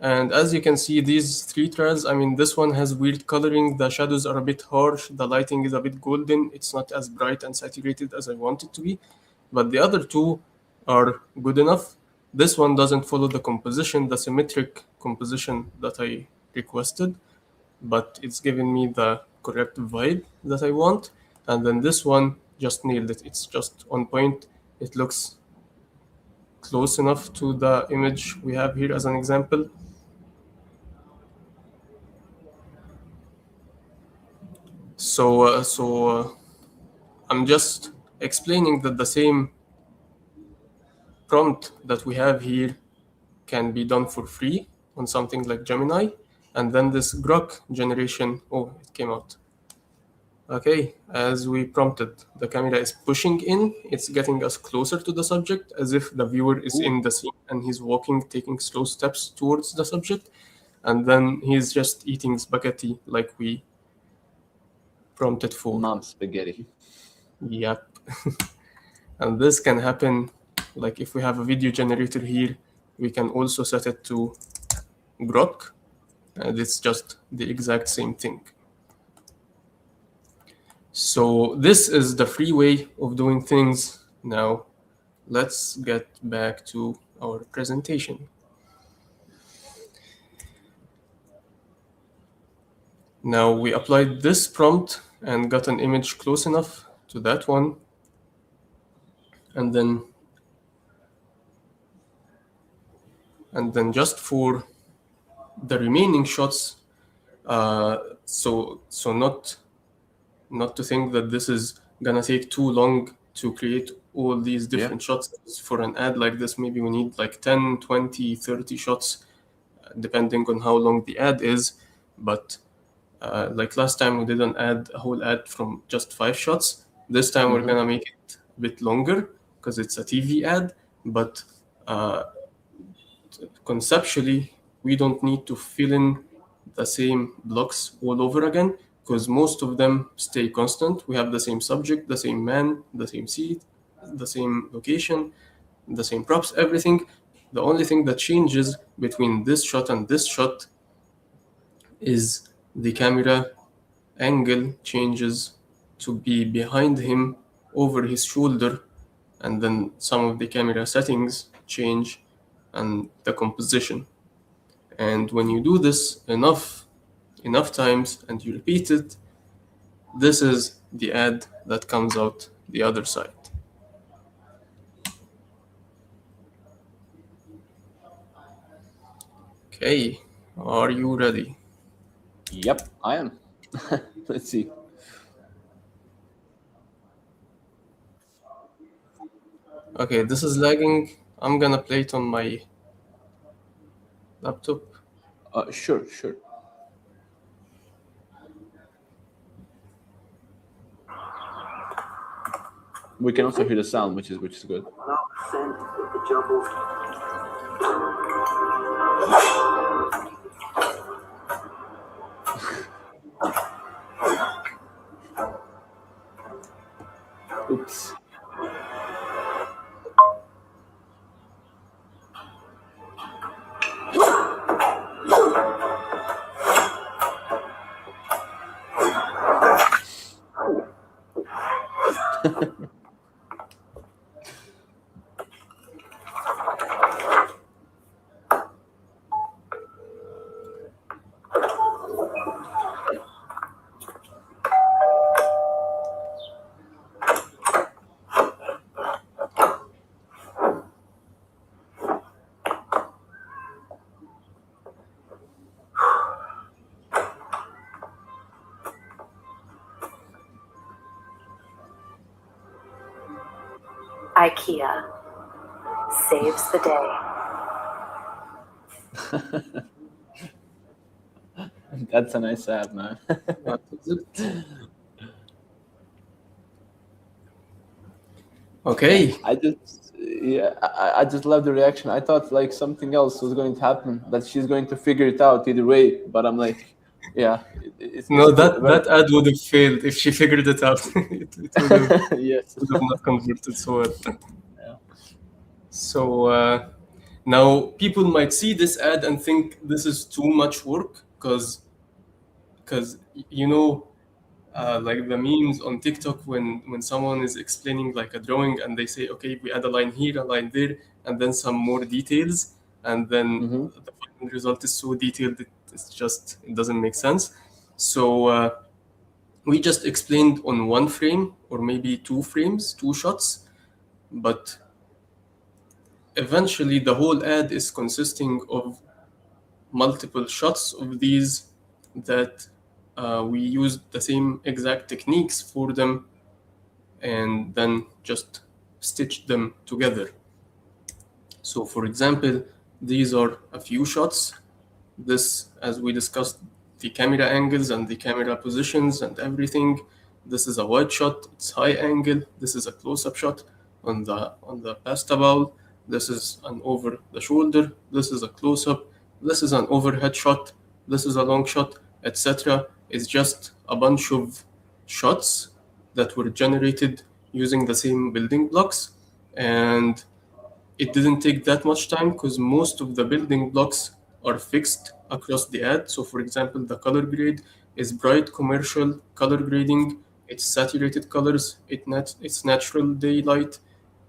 And as you can see, these 3 trials, I mean, this one has weird coloring. The shadows are a bit harsh. The lighting is a bit golden. It's not as bright and saturated as I want it to be. But the other 2 are good enough. This one doesn't follow the composition, the symmetric composition that I requested, but it's giving me the correct vibe that I want. And then this one just nailed it. It's just on point. It looks close enough to the image we have here as an example. So I'm just explaining that the same prompt that we have here can be done for free on something like Gemini, and then this Grok generation, oh, it came out. Okay, as we prompted, the camera is pushing in, it's getting us closer to the subject as if the viewer is in the scene and he's walking, taking slow steps towards the subject, and then he's just eating spaghetti like we prompted for. Mom spaghetti. Yep. And this can happen, like if we have a video generator here, we can also set it to Grok, and it's just the exact same thing. So this is the free way of doing things. Now, let's get back to our presentation. Now we applied this prompt and got an image close enough to that one. And then just for the remaining shots, so not to think that this is gonna take too long to create all these different shots. For an ad like this, maybe we need like 10, 20, 30 shots, depending on how long the ad is. But like last time we did a whole ad from just 5 shots, This time we're gonna make it a bit longer because it's a TV ad, but conceptually, we don't need to fill in the same blocks all over again because most of them stay constant. We have the same subject, the same man, the same seat, the same location, the same props, everything. The only thing that changes between this shot and this shot is the camera angle changes to be behind him over his shoulder, and then some of the camera settings change and the composition. And when you do this enough times and you repeat it, this is the ad that comes out the other side. Okay, are you ready? Yep, I am. Let's see. Okay, this is lagging. I'm gonna play it on my laptop. Sure. We can also hear the sound, which is good. 1% of the jumble. Oops. IKEA saves the day. That's a nice ad, man. What is it? Okay. I just love the reaction. I thought like something else was going to happen, that she's going to figure it out either way. But I'm like, yeah, No, that ad would have failed if she figured it out. it would have, yes. would have not converted so well. Yeah. So now people might see this ad and think this is too much work because you know, like the memes on TikTok when someone is explaining like a drawing and they say, okay, we add a line here, a line there, and then some more details, and then the final result is so detailed it doesn't make sense. So we just explained on one frame or maybe two frames, two shots, but eventually the whole ad is consisting of multiple shots of these that we used the same exact techniques for them and then just stitched them together. So for example, these are a few shots. This, as we discussed, the camera angles and the camera positions and everything. This is a wide shot, it's high angle. This is a close-up shot on the pasta bowl. This is an over the shoulder. This is a close-up. This is an overhead shot. This is a long shot, etc. It's just a bunch of shots that were generated using the same building blocks, and it didn't take that much time because most of the building blocks are fixed across the ad. So for example, the color grade is bright commercial color grading, it's saturated colors, it's natural daylight,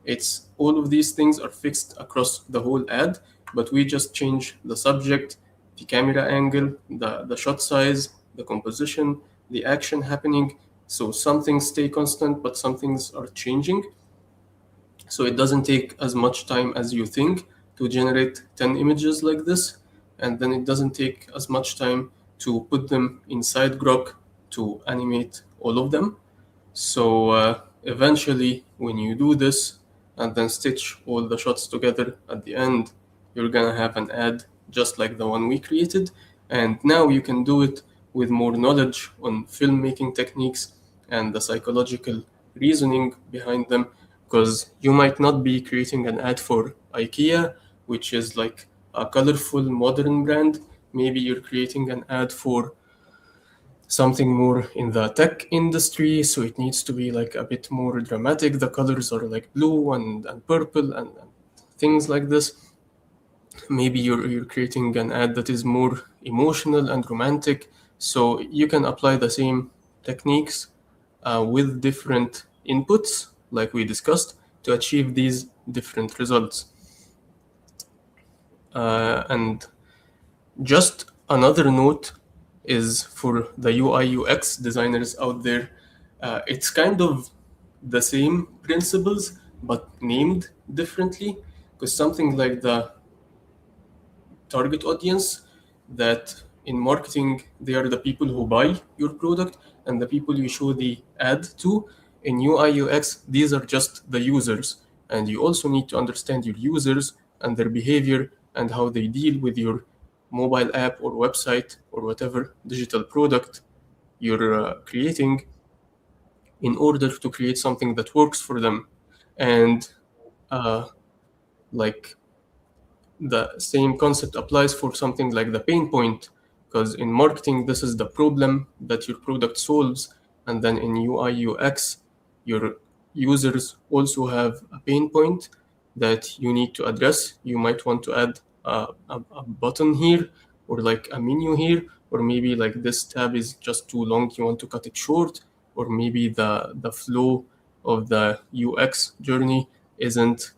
it's all of these things are fixed across the whole ad, but we just change the subject, the camera angle, the shot size, the composition, the action happening. So some things stay constant, but some things are changing. So it doesn't take as much time as you think to generate 10 images like this. And then it doesn't take as much time to put them inside Grok to animate all of them. So eventually, when you do this and then stitch all the shots together at the end, you're gonna have an ad just like the one we created. And now you can do it with more knowledge on filmmaking techniques and the psychological reasoning behind them, because you might not be creating an ad for IKEA, which is like a colorful modern brand. Maybe you're creating an ad for something more in the tech industry, so it needs to be like a bit more dramatic. The colors are like blue and purple and things like this. Maybe you're creating an ad that is more emotional and romantic, so you can apply the same techniques with different inputs, like we discussed, to achieve these different results. And just another note is for the UI UX designers out there, it's kind of the same principles but named differently, because something like the target audience, that in marketing they are the people who buy your product and the people you show the ad to. In UI UX, these are just the users, and you also need to understand your users and their behavior and how they deal with your mobile app or website or whatever digital product you're creating, in order to create something that works for them. And like the same concept applies for something like the pain point, because in marketing, this is the problem that your product solves. And then in UI UX, your users also have a pain point that you need to address. You might want to add a button here, or like a menu here, or maybe like this tab is just too long, you want to cut it short, or maybe the flow of the UX journey isn't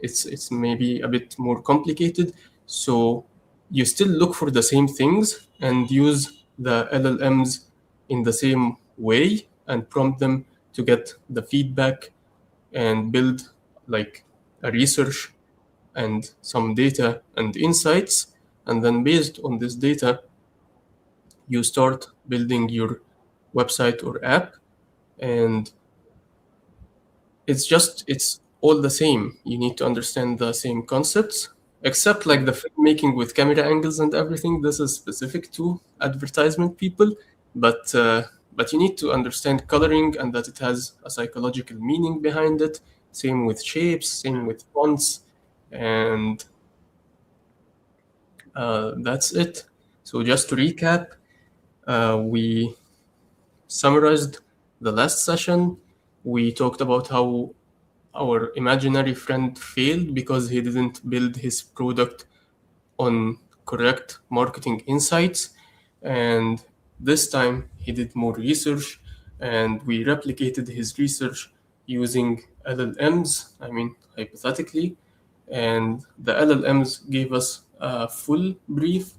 it's maybe a bit more complicated. So you still look for the same things and use the LLMs in the same way and prompt them to get the feedback and build like a research and some data and insights. And then based on this data, you start building your website or app. And it's all the same. You need to understand the same concepts, except like the filmmaking with camera angles and everything. This is specific to advertisement people, but you need to understand coloring and that it has a psychological meaning behind it. Same with shapes, same with fonts, and that's it. So just to recap, we summarized the last session. We talked about how our imaginary friend failed because he didn't build his product on correct marketing insights. And this time he did more research, and we replicated his research using LLMs, I mean, hypothetically. And the LLMs gave us a full brief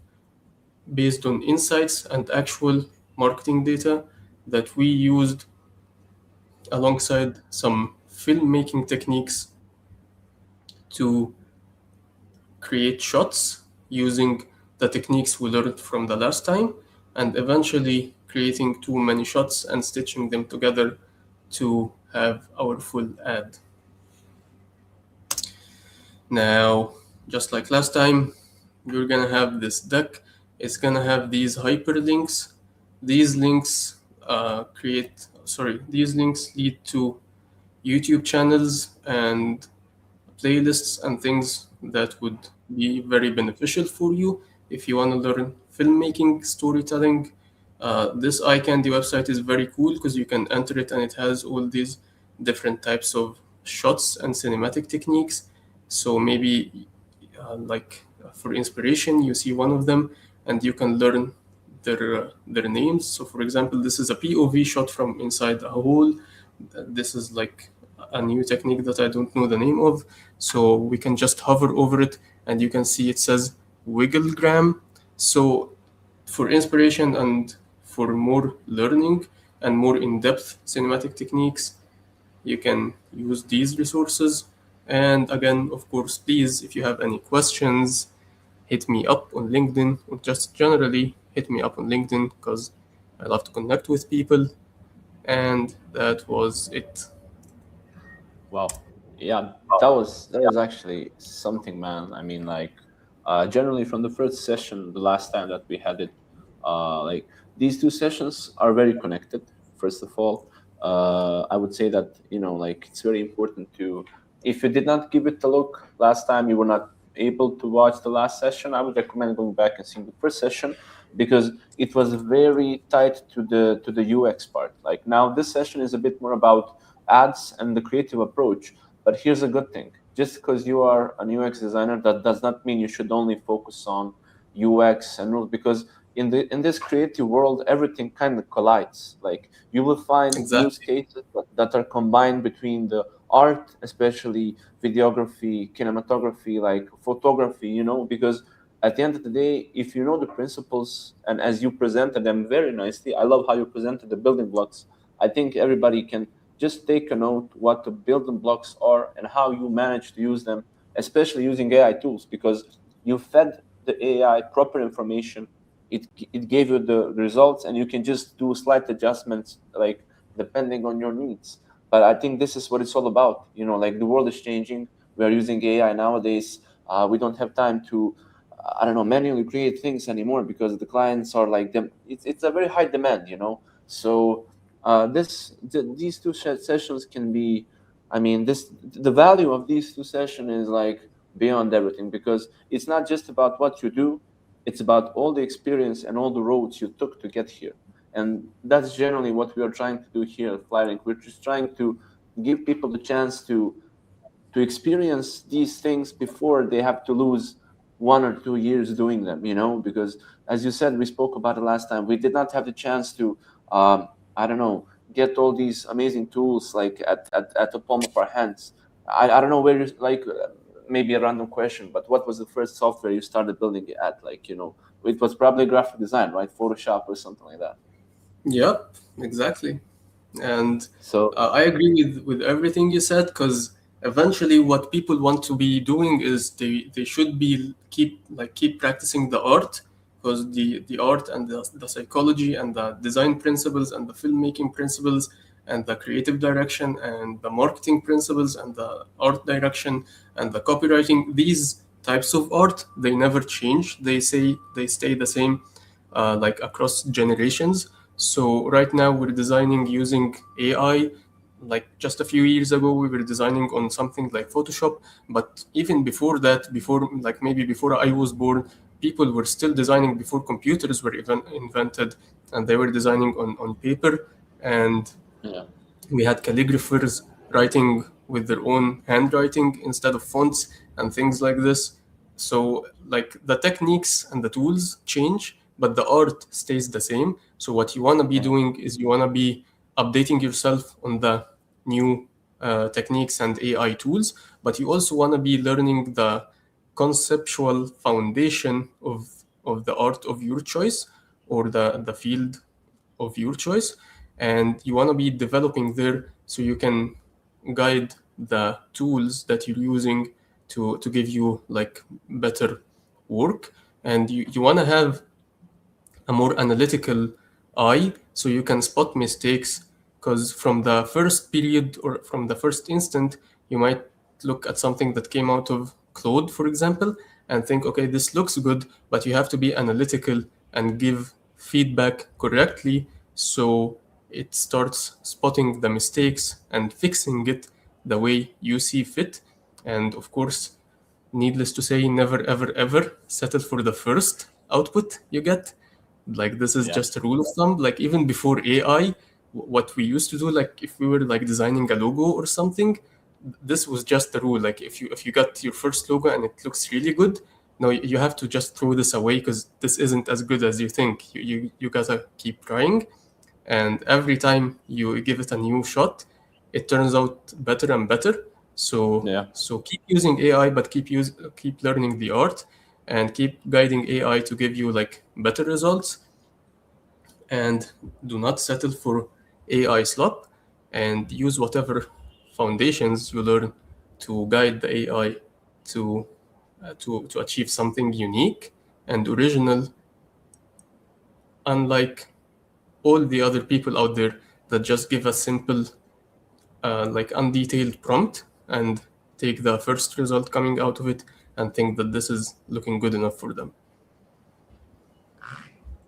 based on insights and actual marketing data that we used alongside some filmmaking techniques to create shots using the techniques we learned from the last time, and eventually creating too many shots and stitching them together to have our full ad. Now, just like last time, you're gonna have this deck. It's gonna have these hyperlinks. These links these links lead to YouTube channels and playlists and things that would be very beneficial for you if you want to learn filmmaking, storytelling. This eye candy website is very cool because you can enter it and it has all these different types of shots and cinematic techniques. So maybe like for inspiration, you see one of them and you can learn their names. So for example, this is a POV shot from inside a hole. This is like a new technique that I don't know the name of. So we can just hover over it and you can see it says Wigglegram. So for inspiration and for more learning and more in-depth cinematic techniques, you can use these resources. And again, of course, please, if you have any questions, hit me up on LinkedIn, or just generally hit me up on LinkedIn because I love to connect with people. And that was it. Wow. Yeah, that was actually something, man. I mean, like, generally from the first session, the last time that we had it, like these two sessions are very connected. First of all, I would say that, like, it's very important to, if you did not give it a look last time, you were not able to watch the last session, I would recommend going back and seeing the first session, because it was very tied to the UX part. Like, now this session is a bit more about ads and the creative approach. But here's a good thing: just because you are an UX designer, that does not mean you should only focus on UX and rules, because in this creative world, everything kind of collides. Like, you will find use Exactly. cases that are combined between the art, especially videography, cinematography, like photography, because at the end of the day, if you know the principles, and as you presented them very nicely, I love how you presented the building blocks. I think everybody can just take a note what the building blocks are and how you manage to use them, especially using AI tools, because you fed the AI proper information. It gave you the results, and you can just do slight adjustments, like, depending on your needs. But I think this is what it's all about. Like, the world is changing. We are using AI nowadays. We don't have time to, I don't know, manually create things anymore, because the clients are like them. It's a very high demand. So these two sessions can be, I mean, the value of these two sessions is like beyond everything, because it's not just about what you do, it's about all the experience and all the roads you took to get here. And that's generally what we are trying to do here at FlyRank. We're just trying to give people the chance to experience these things before they have to lose 1 or 2 years doing them, because, as you said, we spoke about it last time, we did not have the chance to, I don't know, get all these amazing tools like at the palm of our hands. I don't know where you, like, maybe a random question, but what was the first software you started building it at? Like, it was probably graphic design, right? Photoshop or something like that. Yep, exactly. And So I agree with everything you said, because eventually what people want to be doing is they should be keep practicing the art, because the art and the psychology and the design principles and the filmmaking principles and the creative direction and the marketing principles and the art direction and the copywriting, these types of art, they never change. They stay the same, like across generations. So right now we're designing using AI. Like just a few years ago, we were designing on something like Photoshop. But even before that, before like maybe before I was born, people were still designing before computers were even invented, and they were designing on paper. And yeah, we had calligraphers writing with their own handwriting instead of fonts and things like this. So like the techniques and the tools change, but the art stays the same. So what you want to be yeah, doing is you want to be updating yourself on the new techniques and AI tools, but you also want to be learning the conceptual foundation of the art of your choice, or the field of your choice, and you want to be developing there so you can guide the tools that you're using to give you like better work. And you want to have a more analytical eye so you can spot mistakes, because from the first period or from the first instant you might look at something that came out of Claude, for example, and think, okay, this looks good, but you have to be analytical and give feedback correctly, so it starts spotting the mistakes and fixing it the way you see fit. And of course, needless to say, never ever ever settle for the first output you get. Like this is yeah, just a rule of thumb. Like even before AI, what we used to do, like if we were like designing a logo or something, this was just the rule. Like if you got your first logo and it looks really good, no, you have to just throw this away because this isn't as good as you think. You gotta keep trying, and every time you give it a new shot, it turns out better and better. yeah, So keep using AI, but keep learning the art, and keep guiding AI to give you like better results. And do not settle for AI slop, and use whatever foundations you learn to guide the AI to to achieve something unique and original, unlike all the other people out there that just give a simple, like undetailed prompt and take the first result coming out of it and think that this is looking good enough for them.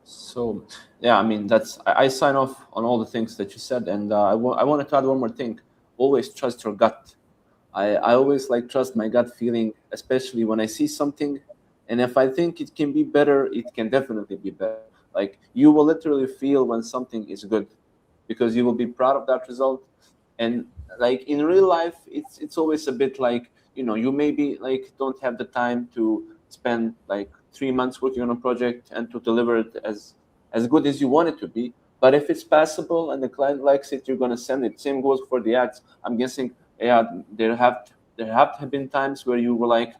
So, yeah, I mean, I sign off on all the things that you said, and I wanted to add one more thing. Always trust your gut. I always like trust my gut feeling, especially when I see something, and if I think it can be better, it can definitely be better. Like you will literally feel when something is good, because you will be proud of that result. And like in real life, it's always a bit like, you maybe like don't have the time to spend like 3 months working on a project and to deliver it as good as you want it to be. But if it's passable and the client likes it, you're gonna send it. Same goes for the ads. I'm guessing, yeah, there have been times where you were like,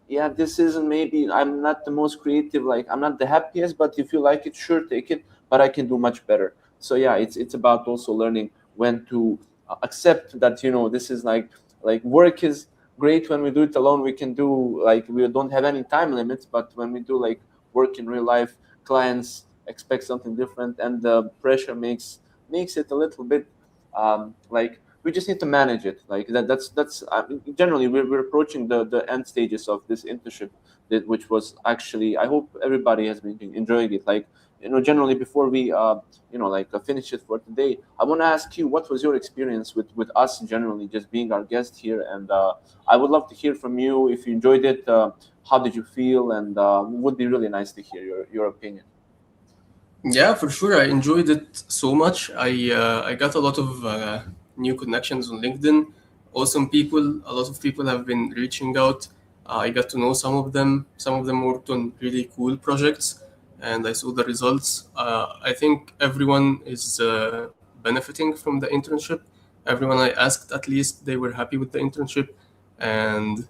yeah, this isn't, maybe I'm not the most creative, like I'm not the happiest, but if you like it, sure, take it, but I can do much better. So yeah, it's about also learning when to accept that, this is like work is great. When we do it alone, we can do, like, we don't have any time limits, but when we do like work in real life, clients expect something different, and the pressure makes it a little bit, like, we just need to manage it like that. That's generally we're approaching the end stages of this internship, which was actually, I hope everybody has been enjoying it. Like, generally, before we like finish it for today, I want to ask you, what was your experience with us generally, just being our guest here, and I would love to hear from you if you enjoyed it. How did you feel? And would be really nice to hear your opinion. Yeah, for sure. I enjoyed it so much. I got a lot of new connections on LinkedIn. Awesome people. A lot of people have been reaching out. I got to know some of them. Some of them worked on really cool projects, and I saw the results. I think everyone is benefiting from the internship. Everyone I asked, at least, they were happy with the internship, and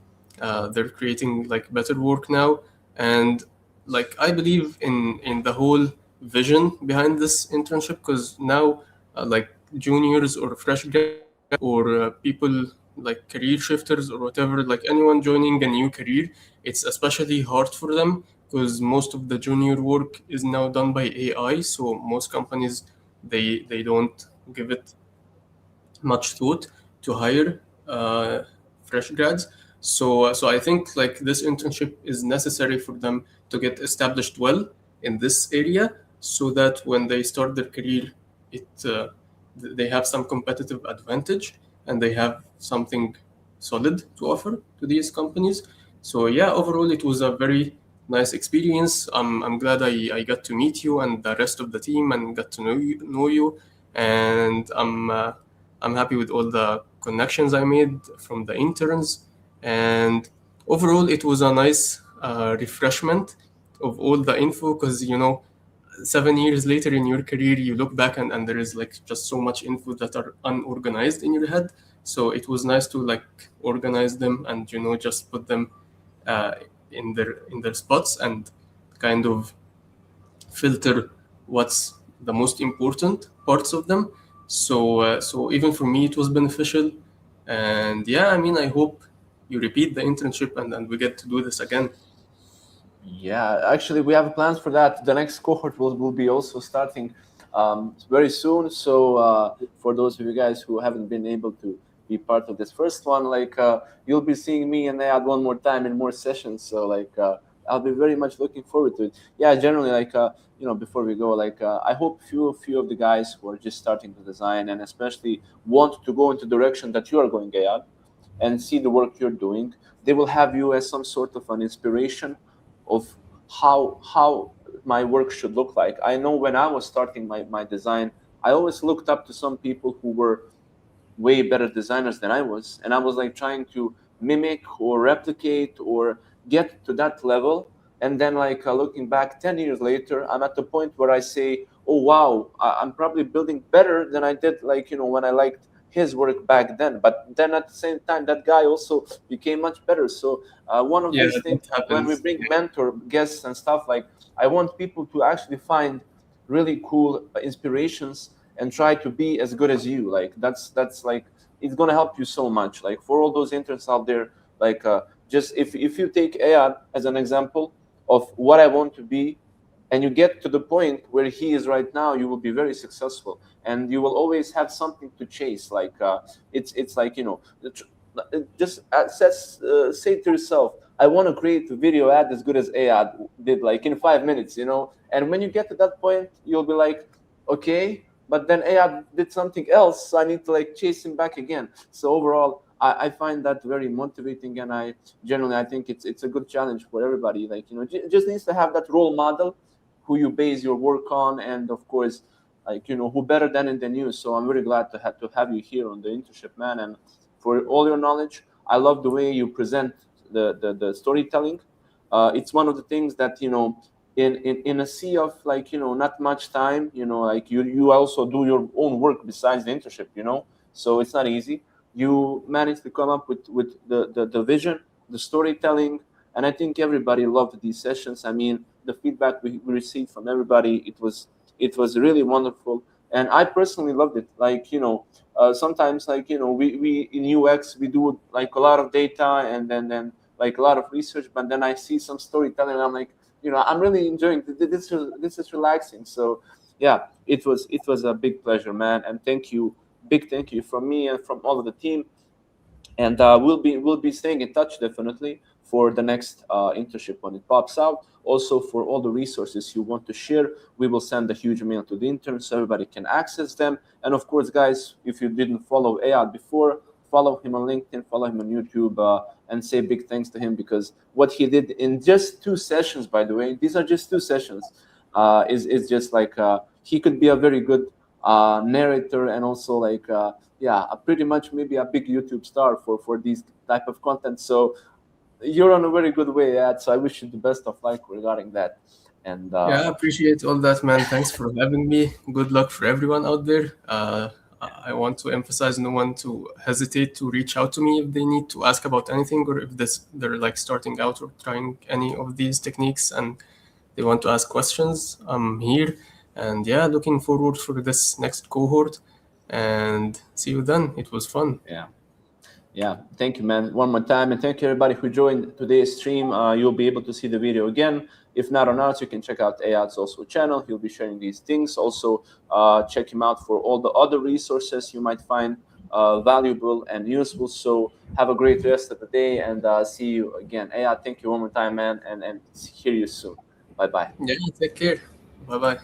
they're creating like better work now. And like I believe in the whole vision behind this internship, because now like juniors or fresh grads or people like career shifters or whatever, like anyone joining a new career, it's especially hard for them because most of the junior work is now done by AI. So most companies, they don't give it much thought to hire fresh grads. So I think like this internship is necessary for them to get established well in this area, so that when they start their career, it they have some competitive advantage and they have something solid to offer to these companies. So yeah, overall it was a very nice experience. I'm glad I got to meet you and the rest of the team and got to know you, and I'm happy with all the connections I made from the interns. And overall, it was a nice refreshment of all the info, because 7 years later in your career, you look back and there is like just so much info that are unorganized in your head. So it was nice to like organize them and just put them uh, in their spots and kind of filter what's the most important parts of them. So even for me, it was beneficial. And yeah, I mean, I hope you repeat the internship and we get to do this again. Yeah, actually, we have plans for that. The next cohort will be also starting very soon. So for those of you guys who haven't been able to be part of this first one, like you'll be seeing me and Ayad one more time in more sessions. So like I'll be very much looking forward to it. Yeah, generally, like before we go, like I hope few of the guys who are just starting to design and especially want to go into the direction that you are going, Ayad, and see the work you're doing, they will have you as some sort of an inspiration of how my work should look like. I know when I was starting my design, I always looked up to some people who were way better designers than I was, and I was like trying to mimic or replicate or get to that level. And then like looking back 10 years later, I'm at the point where I say, oh wow, I'm probably building better than I did, like when I liked his work back then. But then at the same time, that guy also became much better. So one of Yeah, these things, that when we happens. bring mentor guests and stuff, like I want people to actually find really cool inspirations and try to be as good as you. Like that's like, it's gonna help you so much. Like for all those interns out there, like just if you take Ayad as an example of what I want to be, and you get to the point where he is right now, you will be very successful, and you will always have something to chase. Like it's like just say to yourself, I want to create a video ad as good as Ayad did, like in 5 minutes, you know. And when you get to that point, you'll be like, okay, but then Ayad did something else, so I need to like chase him back again. So overall, I find that very motivating, and I generally I think it's a good challenge for everybody. Like, you know, just needs to have that role model who you base your work on, and of course, like, you know, who better than you. So I'm very glad to have you here on the internship, man, and for all your knowledge. I love the way you present the storytelling. It's one of the things that, you know, in a sea of, like, you know, not much time, you know, like you also do your own work besides the internship, you know, so it's not easy. You managed to come up with the vision, the storytelling, and I think everybody loved these sessions. I mean, the feedback we received from everybody, it was really wonderful, and I personally loved it. Like, you know, sometimes, like, you know, we in UX we do like a lot of data, and then like a lot of research, but then I see some storytelling and I'm like, you know, I'm really enjoying this is relaxing. So yeah, it was a big pleasure, man, and big thank you from me and from all of the team. And we'll be staying in touch definitely for the next internship when it pops out. Also, for all the resources you want to share, we will send a huge mail to the interns so everybody can access them. And of course, guys, if you didn't follow Ayad before, follow him on LinkedIn, follow him on YouTube, and say big thanks to him, because what he did in just 2 sessions, by the way, these are just 2 sessions, is just like, he could be a very good narrator, and also like, yeah, pretty much maybe a big YouTube star for these type of content. So you're on a very good way, Ed. So I wish you the best of luck regarding that. And Yeah, I appreciate all that, man. Thanks for having me. Good luck for everyone out there. I want to emphasize no one to hesitate to reach out to me if they need to ask about anything, or if they're like starting out or trying any of these techniques and they want to ask questions. I'm here, and yeah, looking forward for this next cohort. And see you then. It was fun. yeah, thank you, man, one more time, and thank you everybody who joined today's stream. You'll be able to see the video again. If not on ours, you can check out Ayad's also channel. He'll be sharing these things. Also, check him out for all the other resources you might find valuable and useful. So have a great rest of the day, and see you again. Ayad, thank you one more time, man, and hear you soon. Bye bye. Yeah, take care. Bye bye.